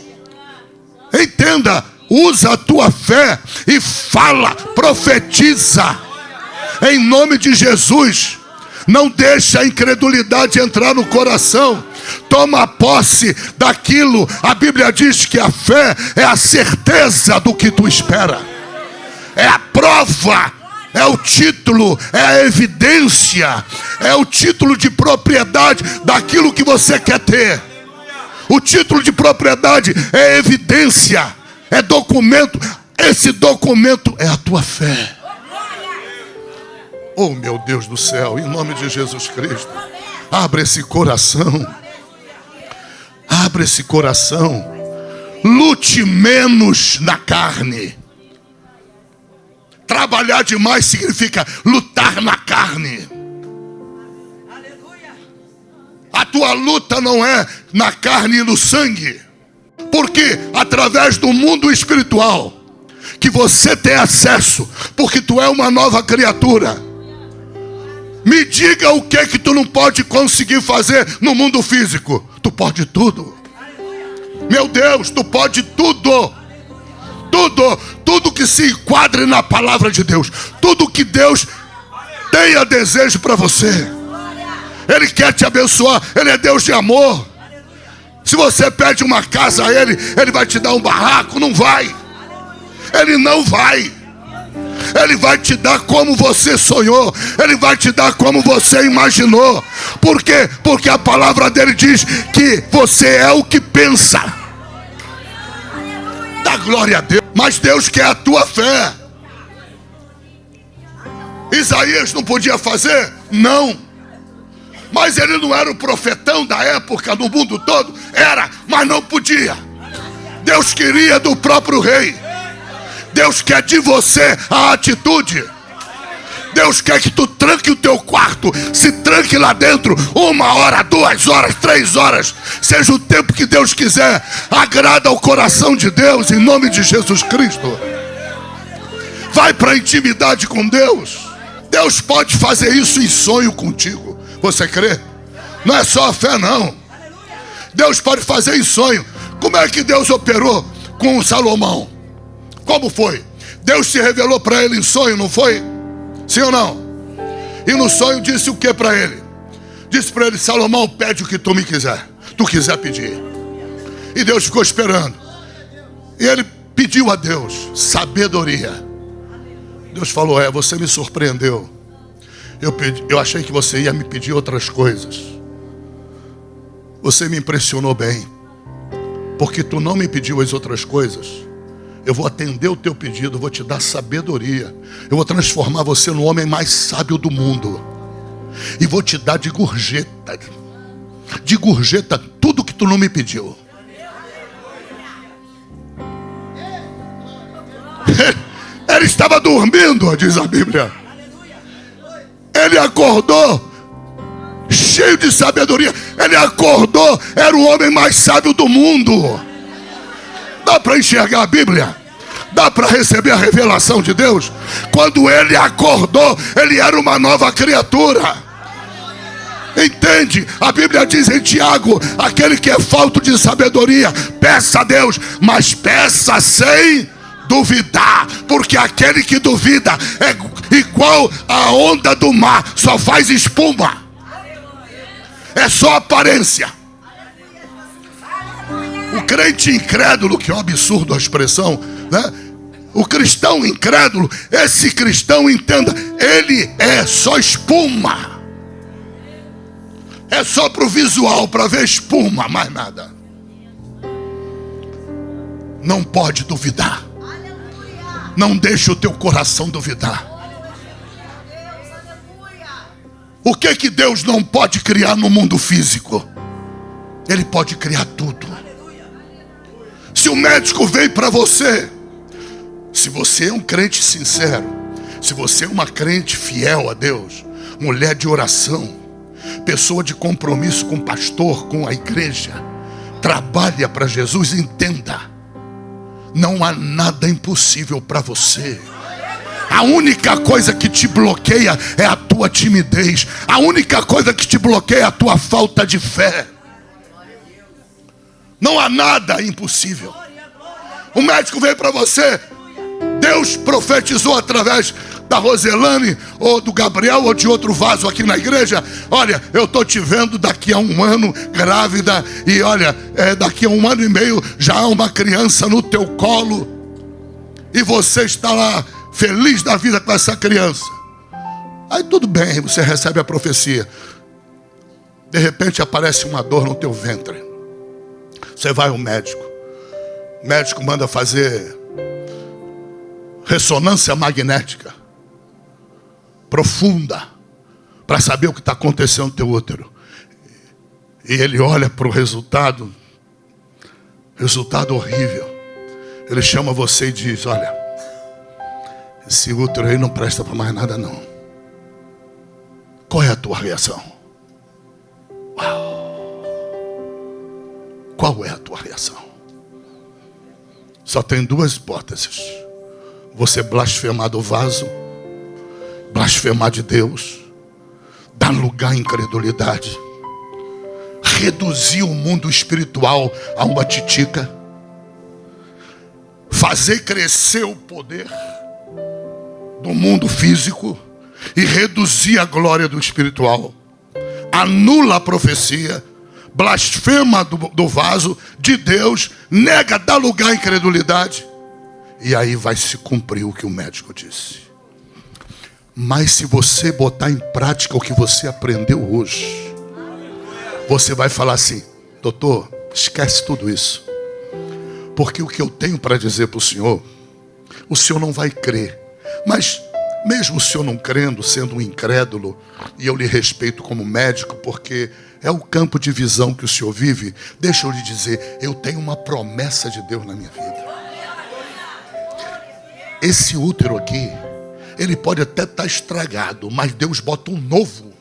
Entenda, usa a tua fé e fala, profetiza em nome de Jesus. Não deixa a incredulidade entrar no coração. Toma posse daquilo. A Bíblia diz que a fé é a certeza do que tu espera. É a prova, é o título, é a evidência, é o título de propriedade daquilo que você quer ter. O título de propriedade é evidência, é documento. Esse documento é a tua fé. Oh, meu Deus do céu, em nome de Jesus Cristo, abre esse coração. Abre esse coração. Lute menos na carne. Trabalhar demais significa lutar na carne. A tua luta não é na carne e no sangue. Porque através do mundo espiritual que você tem acesso, porque tu é uma nova criatura. Me diga o que tu não pode conseguir fazer no mundo físico. Tu pode tudo. Meu Deus, tu pode tudo. Tudo que se enquadre na palavra de Deus. Tudo que Deus tenha desejo para você. Ele quer te abençoar. Ele é Deus de amor. Se você pede uma casa a Ele, Ele vai te dar um barraco. Não vai. Ele não vai. Ele vai te dar como você sonhou. Ele vai te dar como você imaginou. Por quê? Porque a palavra dele diz que você é o que pensa. Dá glória a Deus. Mas Deus quer a tua fé. Isaías não podia fazer? Não. Mas ele não era o profetão da época no mundo todo? Era, mas não podia. Deus queria do próprio rei. Deus quer de você a atitude. Deus quer que tu tranque o teu quarto. Se tranque lá dentro 1 hora, 2 horas, 3 horas. Seja o tempo que Deus quiser. Agrada ao coração de Deus em nome de Jesus Cristo. Vai para a intimidade com Deus. Deus pode fazer isso em sonho contigo. Você crê? Não é só a fé não. Deus pode fazer em sonho. Como é que Deus operou com Salomão? Como foi? Deus se revelou para ele em sonho, não foi? Sim ou não? E no sonho disse o que para ele? Disse para ele: Salomão, pede o que tu me quiser. Tu quiser pedir. E Deus ficou esperando. E ele pediu a Deus sabedoria. Deus falou: você me surpreendeu. Eu achei que você ia me pedir outras coisas. Você me impressionou bem. Porque tu não me pediu as outras coisas. Eu vou atender o teu pedido, vou te dar sabedoria. Eu vou transformar você no homem mais sábio do mundo. E vou te dar de gorjeta. De gorjeta tudo que tu não me pediu. Ele estava dormindo, diz a Bíblia. Ele acordou cheio de sabedoria. Ele acordou, era o homem mais sábio do mundo. Dá para enxergar a Bíblia? Dá para receber a revelação de Deus? Quando ele acordou, ele era uma nova criatura. Entende? A Bíblia diz em Tiago: aquele que é falto de sabedoria, peça a Deus, mas peça sem duvidar, porque aquele que duvida é igual a onda do mar, só faz espuma. É só aparência. O crente incrédulo, que é um absurdo a expressão, né? O cristão incrédulo, esse cristão, entenda, ele é só espuma. É só para o visual, para ver espuma, mais nada. Não pode duvidar. Não deixe o teu coração duvidar. O que Deus não pode criar no mundo físico? Ele pode criar tudo. Se o médico veio para você Se você é um crente sincero, se você é uma crente fiel a Deus, mulher de oração, pessoa de compromisso com o pastor, com a igreja, trabalha para Jesus, entenda, não há nada impossível para você. A única coisa que te bloqueia é a tua timidez. A única coisa que te bloqueia é a tua falta de fé. Não há nada impossível. O médico veio para você, Deus profetizou através da Roselane, ou do Gabriel, ou de outro vaso aqui na igreja: olha, eu estou te vendo daqui a 1 ano grávida, e olha, daqui a 1 ano e meio já há uma criança no teu colo, e você está lá feliz da vida com essa criança. Aí tudo bem, você recebe a profecia. De repente aparece uma dor no teu ventre. Você vai ao médico. O médico manda fazer ressonância magnética profunda para saber o que está acontecendo no teu útero. E ele olha para o resultado horrível. Ele chama você e diz: olha, esse útero aí não presta para mais nada não. Qual é a tua reação? Uau! Qual é a tua reação? Só tem 2 hipóteses: você blasfemar do vaso, blasfemar de Deus, dar lugar à incredulidade, reduzir o mundo espiritual a uma titica, fazer crescer o poder do mundo físico e reduzir a glória do espiritual. Anula a profecia, blasfema do vaso de Deus, nega, dá lugar à incredulidade, e aí vai se cumprir o que o médico disse. Mas se você botar em prática o que você aprendeu hoje, você vai falar assim: doutor, esquece tudo isso, porque o que eu tenho para dizer para o senhor não vai crer. Mas mesmo o senhor não crendo, sendo um incrédulo, e eu lhe respeito como médico, porque é o campo de visão que o senhor vive, deixa eu lhe dizer, eu tenho uma promessa de Deus na minha vida. Esse útero aqui, ele pode até estar estragado, mas Deus bota um novo.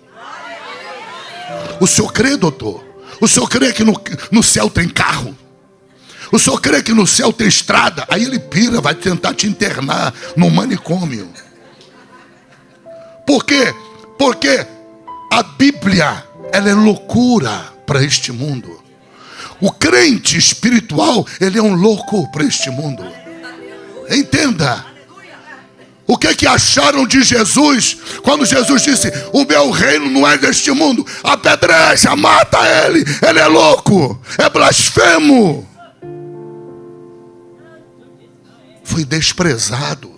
O senhor crê, doutor? O senhor crê que no céu tem carro? O senhor crê que no céu tem estrada? Aí ele pira, vai tentar te internar no manicômio. Por quê? Porque a Bíblia, ela é loucura para este mundo. O crente espiritual, ele é um louco para este mundo. Entenda. O que acharam de Jesus quando Jesus disse: o meu reino não é deste mundo? Apedreja, mata ele é louco, é blasfemo. Foi desprezado.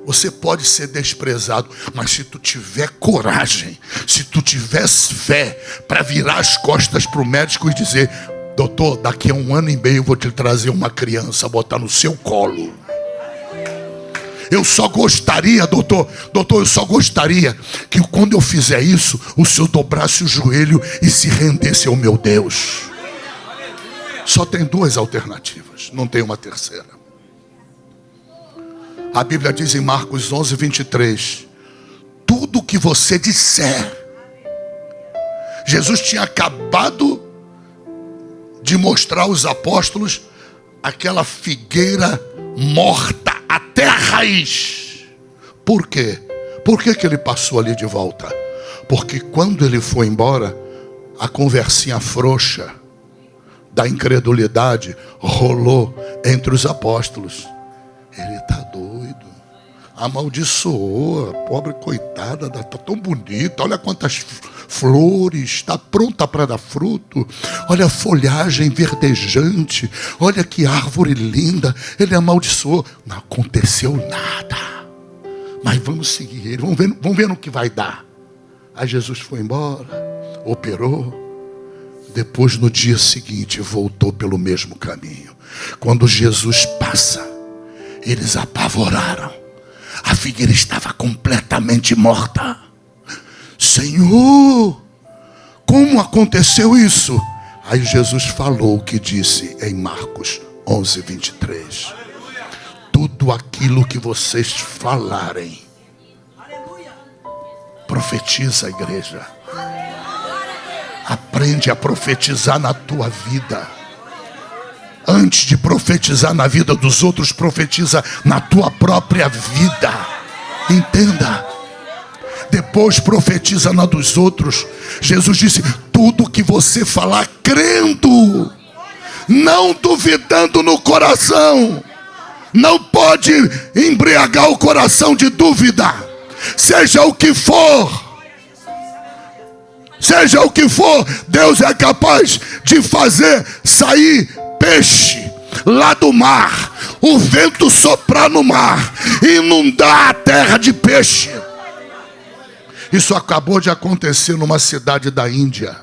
Você pode ser desprezado, mas se tu tiver coragem, se tu tiver fé para virar as costas para o médico e dizer: doutor, daqui a 1 ano e meio eu vou te trazer uma criança, botar no seu colo. Eu só gostaria, doutor, eu só gostaria que quando eu fizer isso, o senhor dobrasse o joelho e se rendesse ao meu Deus. Só tem 2 alternativas, não tem uma terceira. A Bíblia diz em Marcos 11:23, tudo que você disser. Jesus tinha acabado de mostrar aos apóstolos aquela figueira morta até a raiz. Por quê? Por que ele passou ali de volta? Porque quando ele foi embora, a conversinha frouxa da incredulidade rolou entre os apóstolos. Ele está doido, amaldiçoou, a pobre coitada, está tão bonita, olha quantas flores, está pronta para dar fruto, olha a folhagem verdejante, olha que árvore linda. Ele amaldiçoou, não aconteceu nada, mas vamos seguir ele, vamos ver no que vai dar. Aí Jesus foi embora, operou. Depois, no dia seguinte, voltou pelo mesmo caminho. Quando Jesus passa, eles apavoraram. A figueira estava completamente morta. Senhor, como aconteceu isso? Aí Jesus falou o que disse em Marcos 11:23. tudo aquilo que vocês falarem. Profetiza, igreja. Aprende a profetizar na tua vida. Antes de profetizar na vida dos outros, profetiza na tua própria vida. Entenda. Depois profetiza na dos outros. Jesus disse: tudo que você falar crendo, não duvidando no coração. Não pode embriagar o coração de dúvida. Seja o que for, Deus é capaz de fazer sair peixe lá do mar, o vento soprar no mar, inundar a terra de peixe. Isso acabou de acontecer numa cidade da Índia.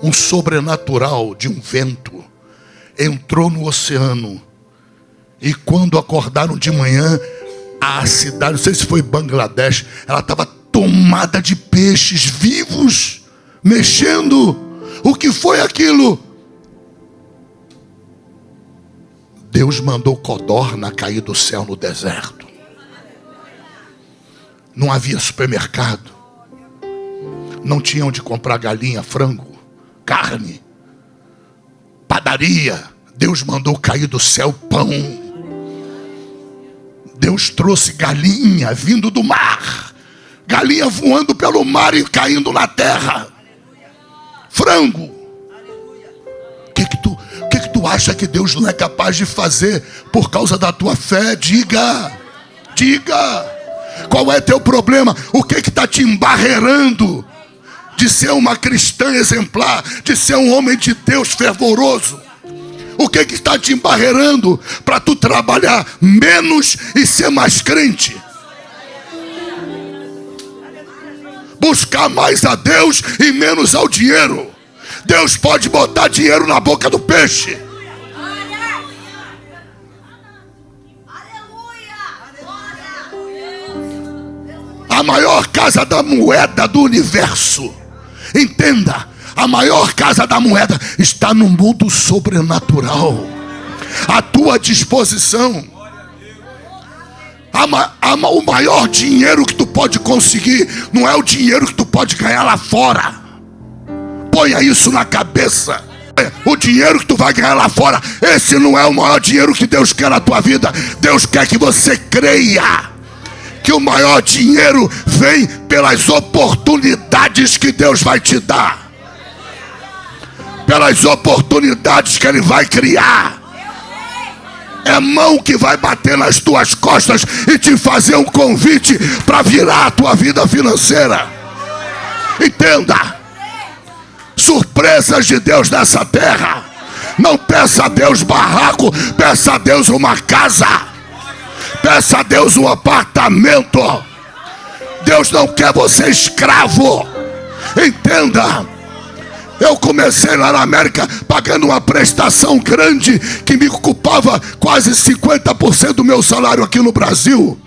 Um sobrenatural de um vento entrou no oceano. E quando acordaram de manhã, a cidade, não sei se foi Bangladesh, ela estava tomada de peixes vivos, mexendo. O que foi aquilo? Deus mandou codorna cair do céu no deserto. Não havia supermercado. Não tinha onde comprar galinha, frango, carne, padaria. Deus mandou cair do céu pão. Deus trouxe galinha vindo do mar. Galinha voando pelo mar e caindo na terra. Frango. O que tu acha que Deus não é capaz de fazer por causa da tua fé? Diga. Qual é teu problema? O que está te embarreirando de ser uma cristã exemplar, de ser um homem de Deus fervoroso? O que está te embarreirando para tu trabalhar menos e ser mais crente? Buscar mais a Deus e menos ao dinheiro. Deus pode botar dinheiro na boca do peixe. A maior casa da moeda do universo, entenda, a maior casa da moeda está no mundo sobrenatural, à tua disposição. O maior dinheiro que tu pode conseguir não é o dinheiro que tu pode ganhar lá fora. Ponha isso na cabeça. O dinheiro que tu vai ganhar lá fora, esse não é o maior dinheiro que Deus quer na tua vida. Deus quer que você creia que o maior dinheiro vem pelas oportunidades que Deus vai te dar, pelas oportunidades que Ele vai criar. É mão que vai bater nas tuas costas e te fazer um convite para virar a tua vida financeira. Entenda. Surpresas de Deus nessa terra. Não peça a Deus barraco, peça a Deus uma casa. Peça a Deus um apartamento. Deus não quer você escravo. Entenda. Eu comecei lá na América pagando uma prestação grande que me ocupava quase 50% do meu salário aqui no Brasil.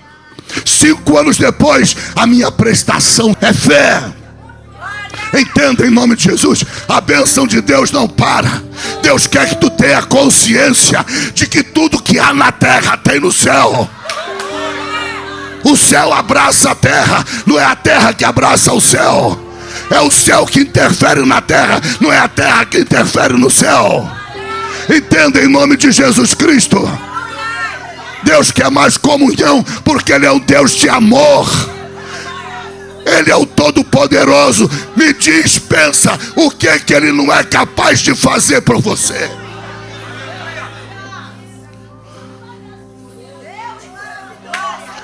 5 anos depois, a minha prestação é fé. Entenda, em nome de Jesus, a bênção de Deus não para. Deus quer que tu tenha consciência de que tudo que há na terra tem no céu. O céu abraça a terra, não é a terra que abraça o céu. É o céu que interfere na terra, não é a terra que interfere no céu. Entenda, em nome de Jesus Cristo. Deus quer mais comunhão, porque Ele é um Deus de amor. Ele é o Todo-Poderoso. Me diz, pensa, o que é que Ele não é capaz de fazer por você?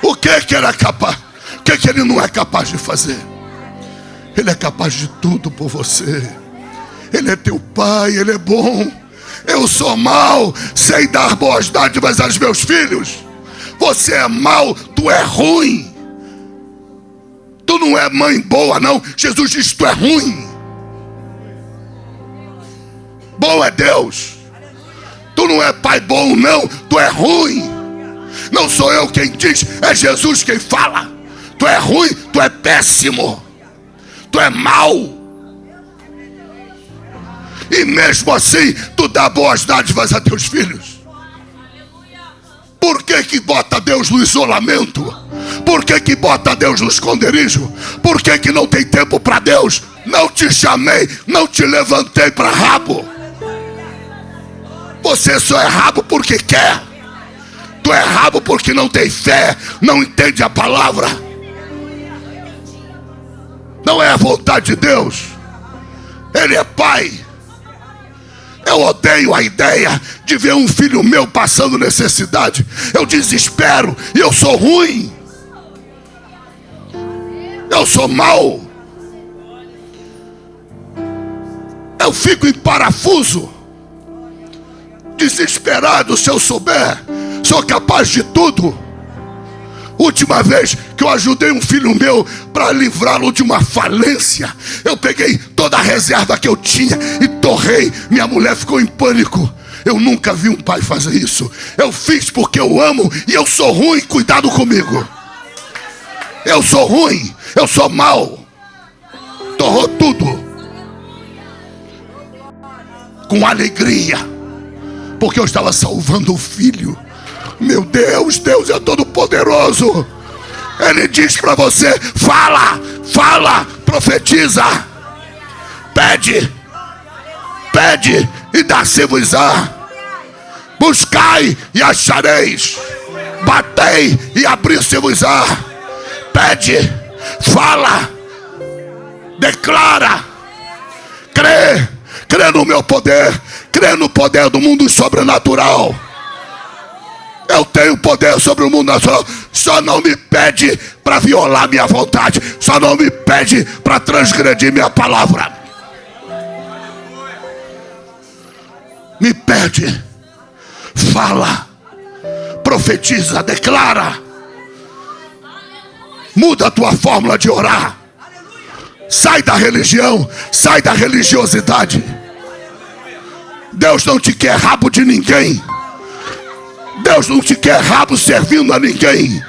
O que é que Ele é capaz? O que é que Ele não é capaz de fazer? Ele é capaz de tudo por você. Ele é teu pai, Ele é bom. Eu sou mau, sei dar boas dádivas aos meus filhos. Você é mau, tu é ruim. Tu não é mãe boa, não. Jesus diz que tu é ruim. Bom é Deus. Tu não é pai bom, não. Tu é ruim. Não sou eu quem diz, é Jesus quem fala. Tu é ruim, tu é péssimo. Tu é mau. E mesmo assim, tu dá boas dádivas a teus filhos. Por que bota Deus no isolamento? Por que bota Deus no esconderijo? Por que não tem tempo para Deus? Não te chamei, não te levantei para rabo. Você só é rabo porque quer. Tu é rabo porque não tem fé, não entende a palavra. Não é a vontade de Deus. Ele é pai. Eu odeio a ideia de ver um filho meu passando necessidade. Eu desespero e eu sou ruim. Eu sou mau. Eu fico em parafuso, desesperado. Se eu souber, sou capaz de tudo. Última vez que eu ajudei um filho meu para livrá-lo de uma falência, eu peguei toda a reserva que eu tinha e torrei. Minha mulher ficou em pânico. Eu nunca vi um pai fazer isso. Eu fiz porque eu amo e eu sou ruim. Cuidado comigo. Eu sou ruim, eu sou mau. Torrou tudo com alegria, porque eu estava salvando o filho. Meu Deus, Deus é todo poderoso. Ele diz para você: fala, fala, profetiza. Pede, pede e dá-se-vos-á. Buscai e achareis. Batei e abri-se-vos-á. Pede, fala, declara, crê. Crê no meu poder. Crê no poder do mundo sobrenatural. Eu tenho poder sobre o mundo natural. Só não me pede para violar minha vontade. Só não me pede para transgredir minha palavra. Me pede, fala, profetiza, declara. Muda a tua fórmula de orar. Sai da religião, sai da religiosidade. Deus não te quer rabo de ninguém. Deus não te quer rabo servindo a ninguém.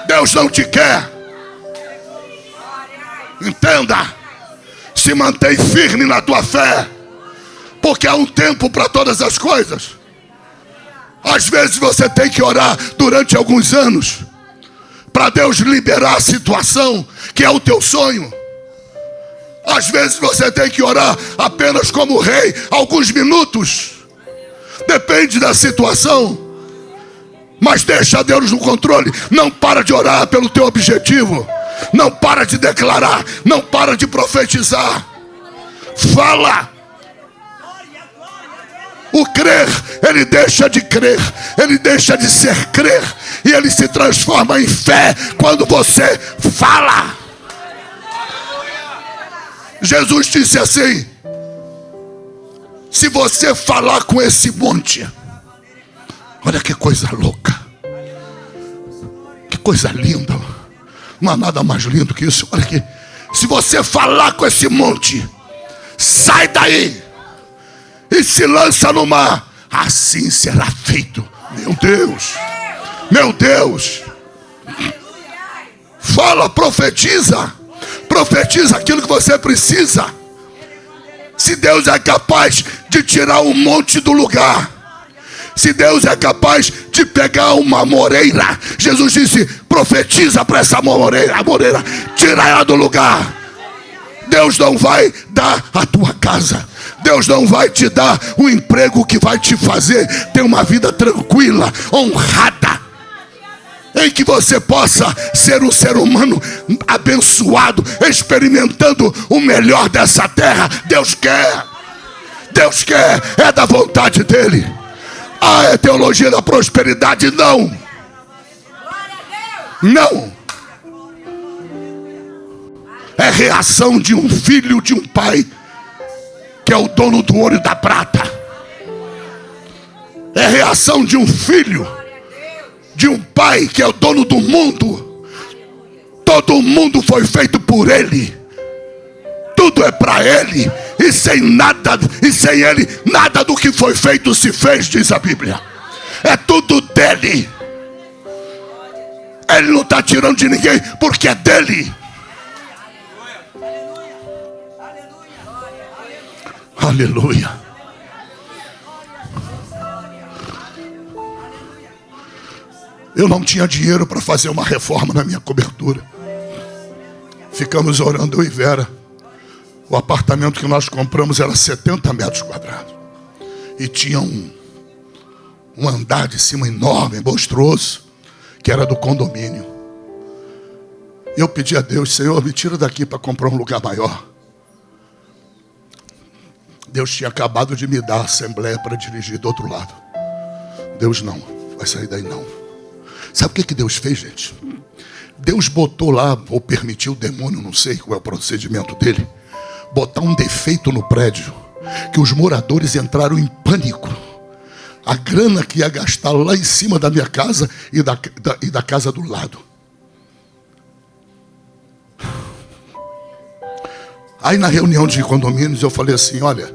Deus não te quer. Entenda. Se mantém firme na tua fé, porque há um tempo para todas as coisas. Às vezes você tem que orar durante alguns anos para Deus liberar a situação que é o teu sonho. Às vezes você tem que orar apenas como rei, alguns minutos. Depende da situação. Mas deixa Deus no controle. Não para de orar pelo teu objetivo. Não para de declarar. Não para de profetizar. Fala. O crer, ele deixa de crer. Ele deixa de ser crer. E ele se transforma em fé quando você fala. Jesus disse assim: se você falar com esse monte, olha que coisa louca, que coisa linda, não há nada mais lindo que isso. Olha aqui, se você falar com esse monte, sai daí e se lança no mar, assim será feito. Meu Deus, meu Deus. Fala, profetiza. Profetiza aquilo que você precisa. Se Deus é capaz de tirar um monte do lugar, se Deus é capaz de pegar uma moreira, Jesus disse: profetiza para essa moreira, tira ela do lugar. Deus não vai dar a tua casa. Deus não vai te dar um emprego que vai te fazer ter uma vida tranquila, honrada, em que você possa ser um ser humano abençoado, experimentando o melhor dessa terra. Deus quer. Deus quer. É da vontade dele. Ah, é teologia da prosperidade? Não. Não. É reação de um filho de um pai que é o dono do ouro e da prata. É reação de um filho de um pai que é o dono do mundo. Todo mundo foi feito por ele. Tudo é para ele. E sem ele, nada do que foi feito se fez, diz a Bíblia. É tudo dele. Ele não está tirando de ninguém, porque é dele. Aleluia. Eu não tinha dinheiro para fazer uma reforma na minha cobertura. Ficamos orando, eu e Vera. O apartamento que nós compramos era 70 metros quadrados. E tinha um andar de cima enorme, monstruoso, que era do condomínio. Eu pedi a Deus: Senhor, me tira daqui para comprar um lugar maior. Deus tinha acabado de me dar a assembleia para dirigir do outro lado. Deus: não, vai sair daí não. Sabe o que Deus fez, gente? Deus botou lá, ou permitiu o demônio, não sei qual é o procedimento dele, botar um defeito no prédio, que os moradores entraram em pânico. A grana que ia gastar lá em cima da minha casa e da casa do lado. Aí na reunião de condomínios eu falei assim: olha,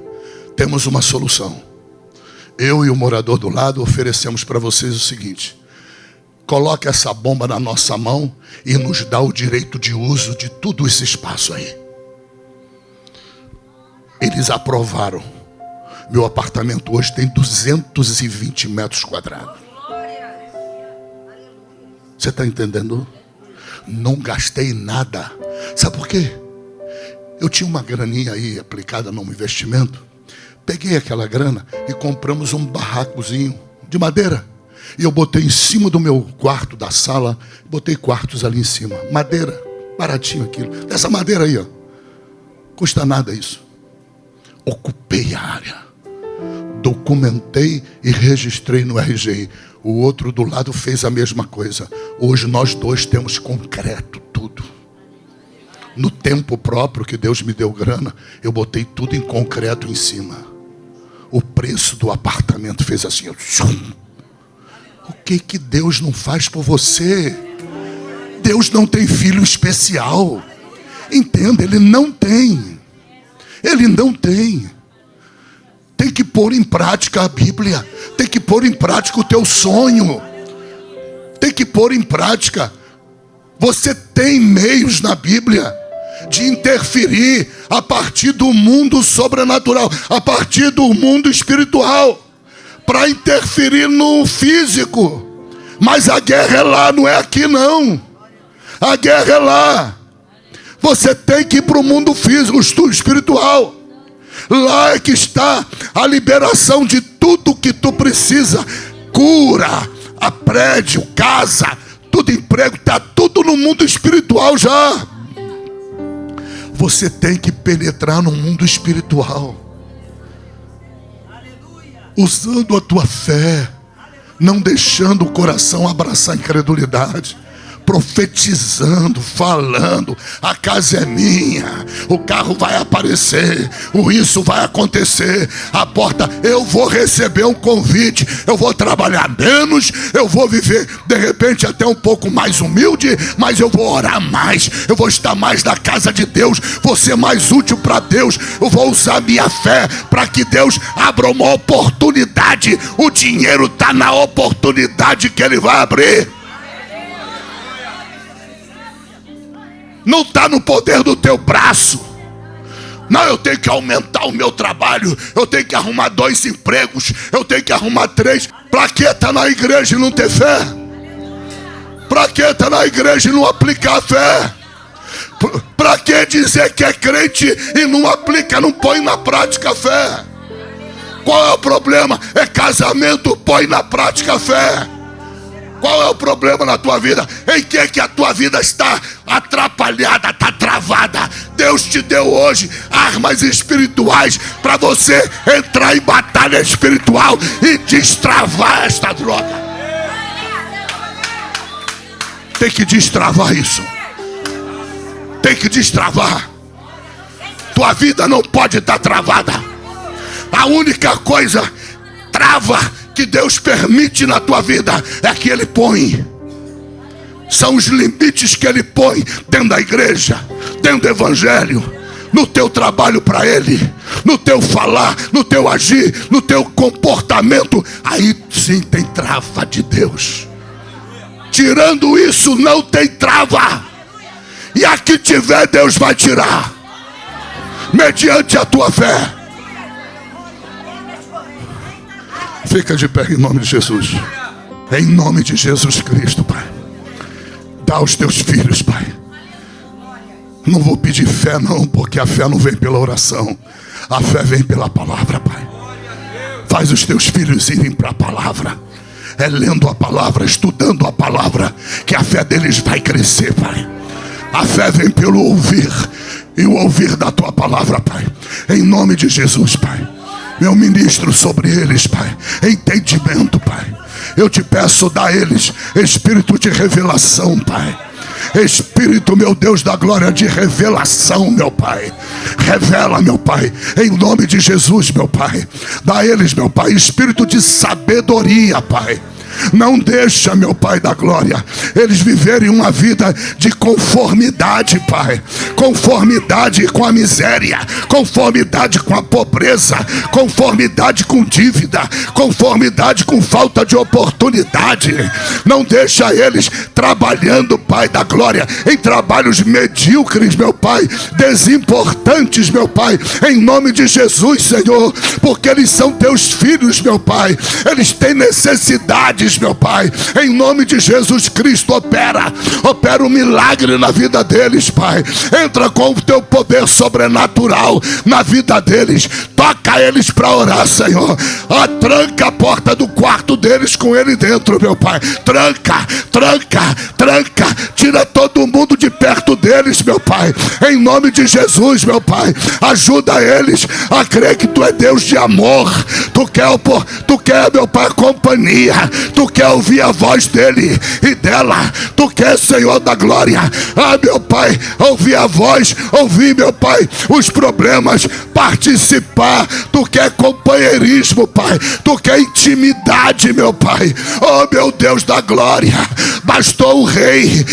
temos uma solução. Eu e o morador do lado oferecemos para vocês o seguinte: coloque essa bomba na nossa mão e nos dá o direito de uso de todo esse espaço aí. Eles aprovaram. Meu apartamento hoje tem 220 metros quadrados. Você está entendendo? Não gastei nada. Sabe por quê? Eu tinha uma graninha aí aplicada num investimento. Peguei aquela grana e compramos um barracozinho de madeira. E eu botei em cima do meu quarto, da sala, botei quartos ali em cima. Madeira, baratinho aquilo. Essa madeira aí, ó. Custa nada isso. Ocupei a área. Documentei e registrei no RGI. O outro do lado fez a mesma coisa. Hoje nós dois temos concreto, tudo. No tempo próprio que Deus me deu grana, eu botei tudo em concreto em cima. O preço do apartamento fez assim. O que Deus não faz por você? Deus não tem filho especial. Entenda, Ele não tem. Ele não tem. Tem que pôr em prática a Bíblia. Tem que pôr em prática o teu sonho. Tem que pôr em prática. Você tem meios na Bíblia de interferir a partir do mundo sobrenatural, a partir do mundo espiritual, para interferir no físico. Mas a guerra é lá, não é aqui não. A guerra é lá. Você tem que ir para o mundo físico, espiritual. Lá é que está a liberação de tudo que tu precisa. Cura, a prédio, casa, tudo emprego, está tudo no mundo espiritual já. Você tem que penetrar no mundo espiritual. Usando a tua fé, não deixando o coração abraçar a incredulidade. Profetizando, falando: a casa é minha, o carro vai aparecer, isso vai acontecer, a porta, eu vou receber um convite, eu vou trabalhar menos, eu vou viver de repente até um pouco mais humilde, mas eu vou orar mais, eu vou estar mais na casa de Deus, vou ser mais útil para Deus, eu vou usar minha fé para que Deus abra uma oportunidade. O dinheiro está na oportunidade que Ele vai abrir. Não está no poder do teu braço. Não, eu tenho que aumentar o meu trabalho, eu tenho que arrumar 2 empregos, eu tenho que arrumar 3. Para que estar na igreja e não ter fé? Para que estar na igreja e não aplicar a fé? Para que dizer que é crente e não aplica, não põe na prática a fé? Qual é o problema? É casamento, põe na prática a fé. Qual é o problema na tua vida? Em que é que a tua vida está atrapalhada, está travada? Deus te deu hoje armas espirituais para você entrar em batalha espiritual e destravar esta droga. Tem que destravar isso. Tem que destravar. Tua vida não pode estar travada. A única coisa trava que Deus permite na tua vida é que Ele põe. São os limites que Ele põe dentro da igreja, dentro do evangelho, no teu trabalho para Ele, no teu falar, no teu agir, no teu comportamento. Aí sim tem trava de Deus. Tirando isso não tem trava. E a que tiver Deus vai tirar, mediante a tua fé. Fica de pé em nome de Jesus. Em nome de Jesus Cristo, Pai. Dá aos teus filhos, Pai. Não vou pedir fé não, porque a fé não vem pela oração. A fé vem pela palavra, Pai. Faz os teus filhos irem para a palavra. É lendo a palavra, estudando a palavra, que a fé deles vai crescer, Pai. A fé vem pelo ouvir, e o ouvir da tua palavra, Pai. Em nome de Jesus, Pai. Eu ministro sobre eles, Pai, entendimento, Pai. Eu te peço, dá a eles espírito de revelação, Pai. Espírito, meu Deus da glória, de revelação, meu Pai. Revela, meu Pai, em nome de Jesus, meu Pai. Dá a eles, meu Pai, espírito de sabedoria, Pai. Não deixa, meu Pai da glória, eles viverem uma vida de conformidade, Pai. Conformidade com a miséria, conformidade com a pobreza, conformidade com dívida, conformidade com falta de oportunidade. Não deixa eles trabalhando, Pai da glória, em trabalhos medíocres, meu Pai, desimportantes, meu Pai, em nome de Jesus, Senhor, porque eles são teus filhos, meu Pai. Eles têm necessidade, meu Pai, em nome de Jesus Cristo, opera um milagre na vida deles, Pai. Entra com o teu poder sobrenatural na vida deles. Toca eles para orar, Senhor. Tranca a porta do quarto deles com ele dentro, meu Pai. Tranca. Tira todo mundo de perto deles, meu Pai, em nome de Jesus, meu Pai. Ajuda eles a crer que tu é Deus de amor. Tu quer, meu Pai, companhia. Tu quer ouvir a voz dele e dela. Tu quer, Senhor da glória, meu Pai, ouvir a voz, ouvir, meu Pai, os problemas, participar. Tu quer companheirismo, Pai. Tu quer intimidade, meu Pai. Oh, meu Deus da glória. Bastou o rei,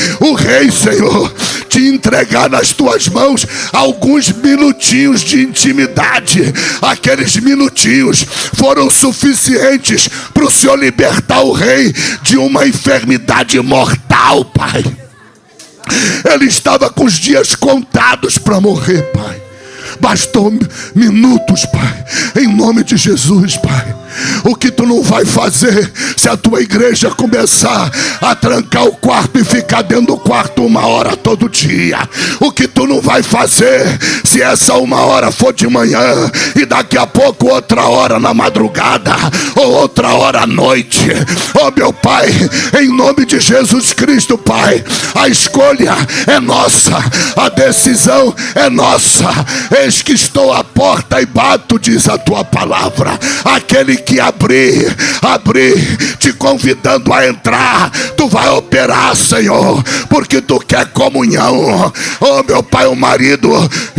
Senhor, te entregar nas tuas mãos alguns minutinhos de intimidade. Aqueles minutinhos foram suficientes para o Senhor libertar o rei de uma enfermidade mortal, Pai. Ele estava com os dias contados para morrer, Pai. Bastou minutos, Pai, em nome de Jesus, Pai. O que tu não vai fazer se a tua igreja começar a trancar o quarto e ficar dentro do quarto 1 hora todo dia? O que tu não vai fazer se essa 1 hora for de manhã e daqui a pouco outra hora na madrugada ou outra hora à noite? Oh, meu Pai, em nome de Jesus Cristo, Pai, a escolha é nossa, a decisão é nossa. Eis que estou à porta e bato, diz a tua palavra. Aquele que abrir, te convidando a entrar, tu vai operar, Senhor, porque tu quer comunhão. Oh, meu Pai, o marido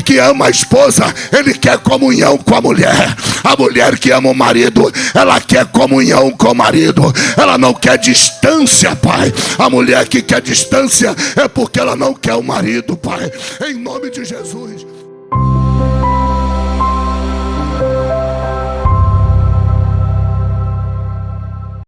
que ama a esposa, ele quer comunhão com a mulher. A mulher que ama o marido, ela quer comunhão com o marido. Ela não quer distância, Pai. A mulher que quer distância é porque ela não quer o marido, Pai. Em nome de Jesus.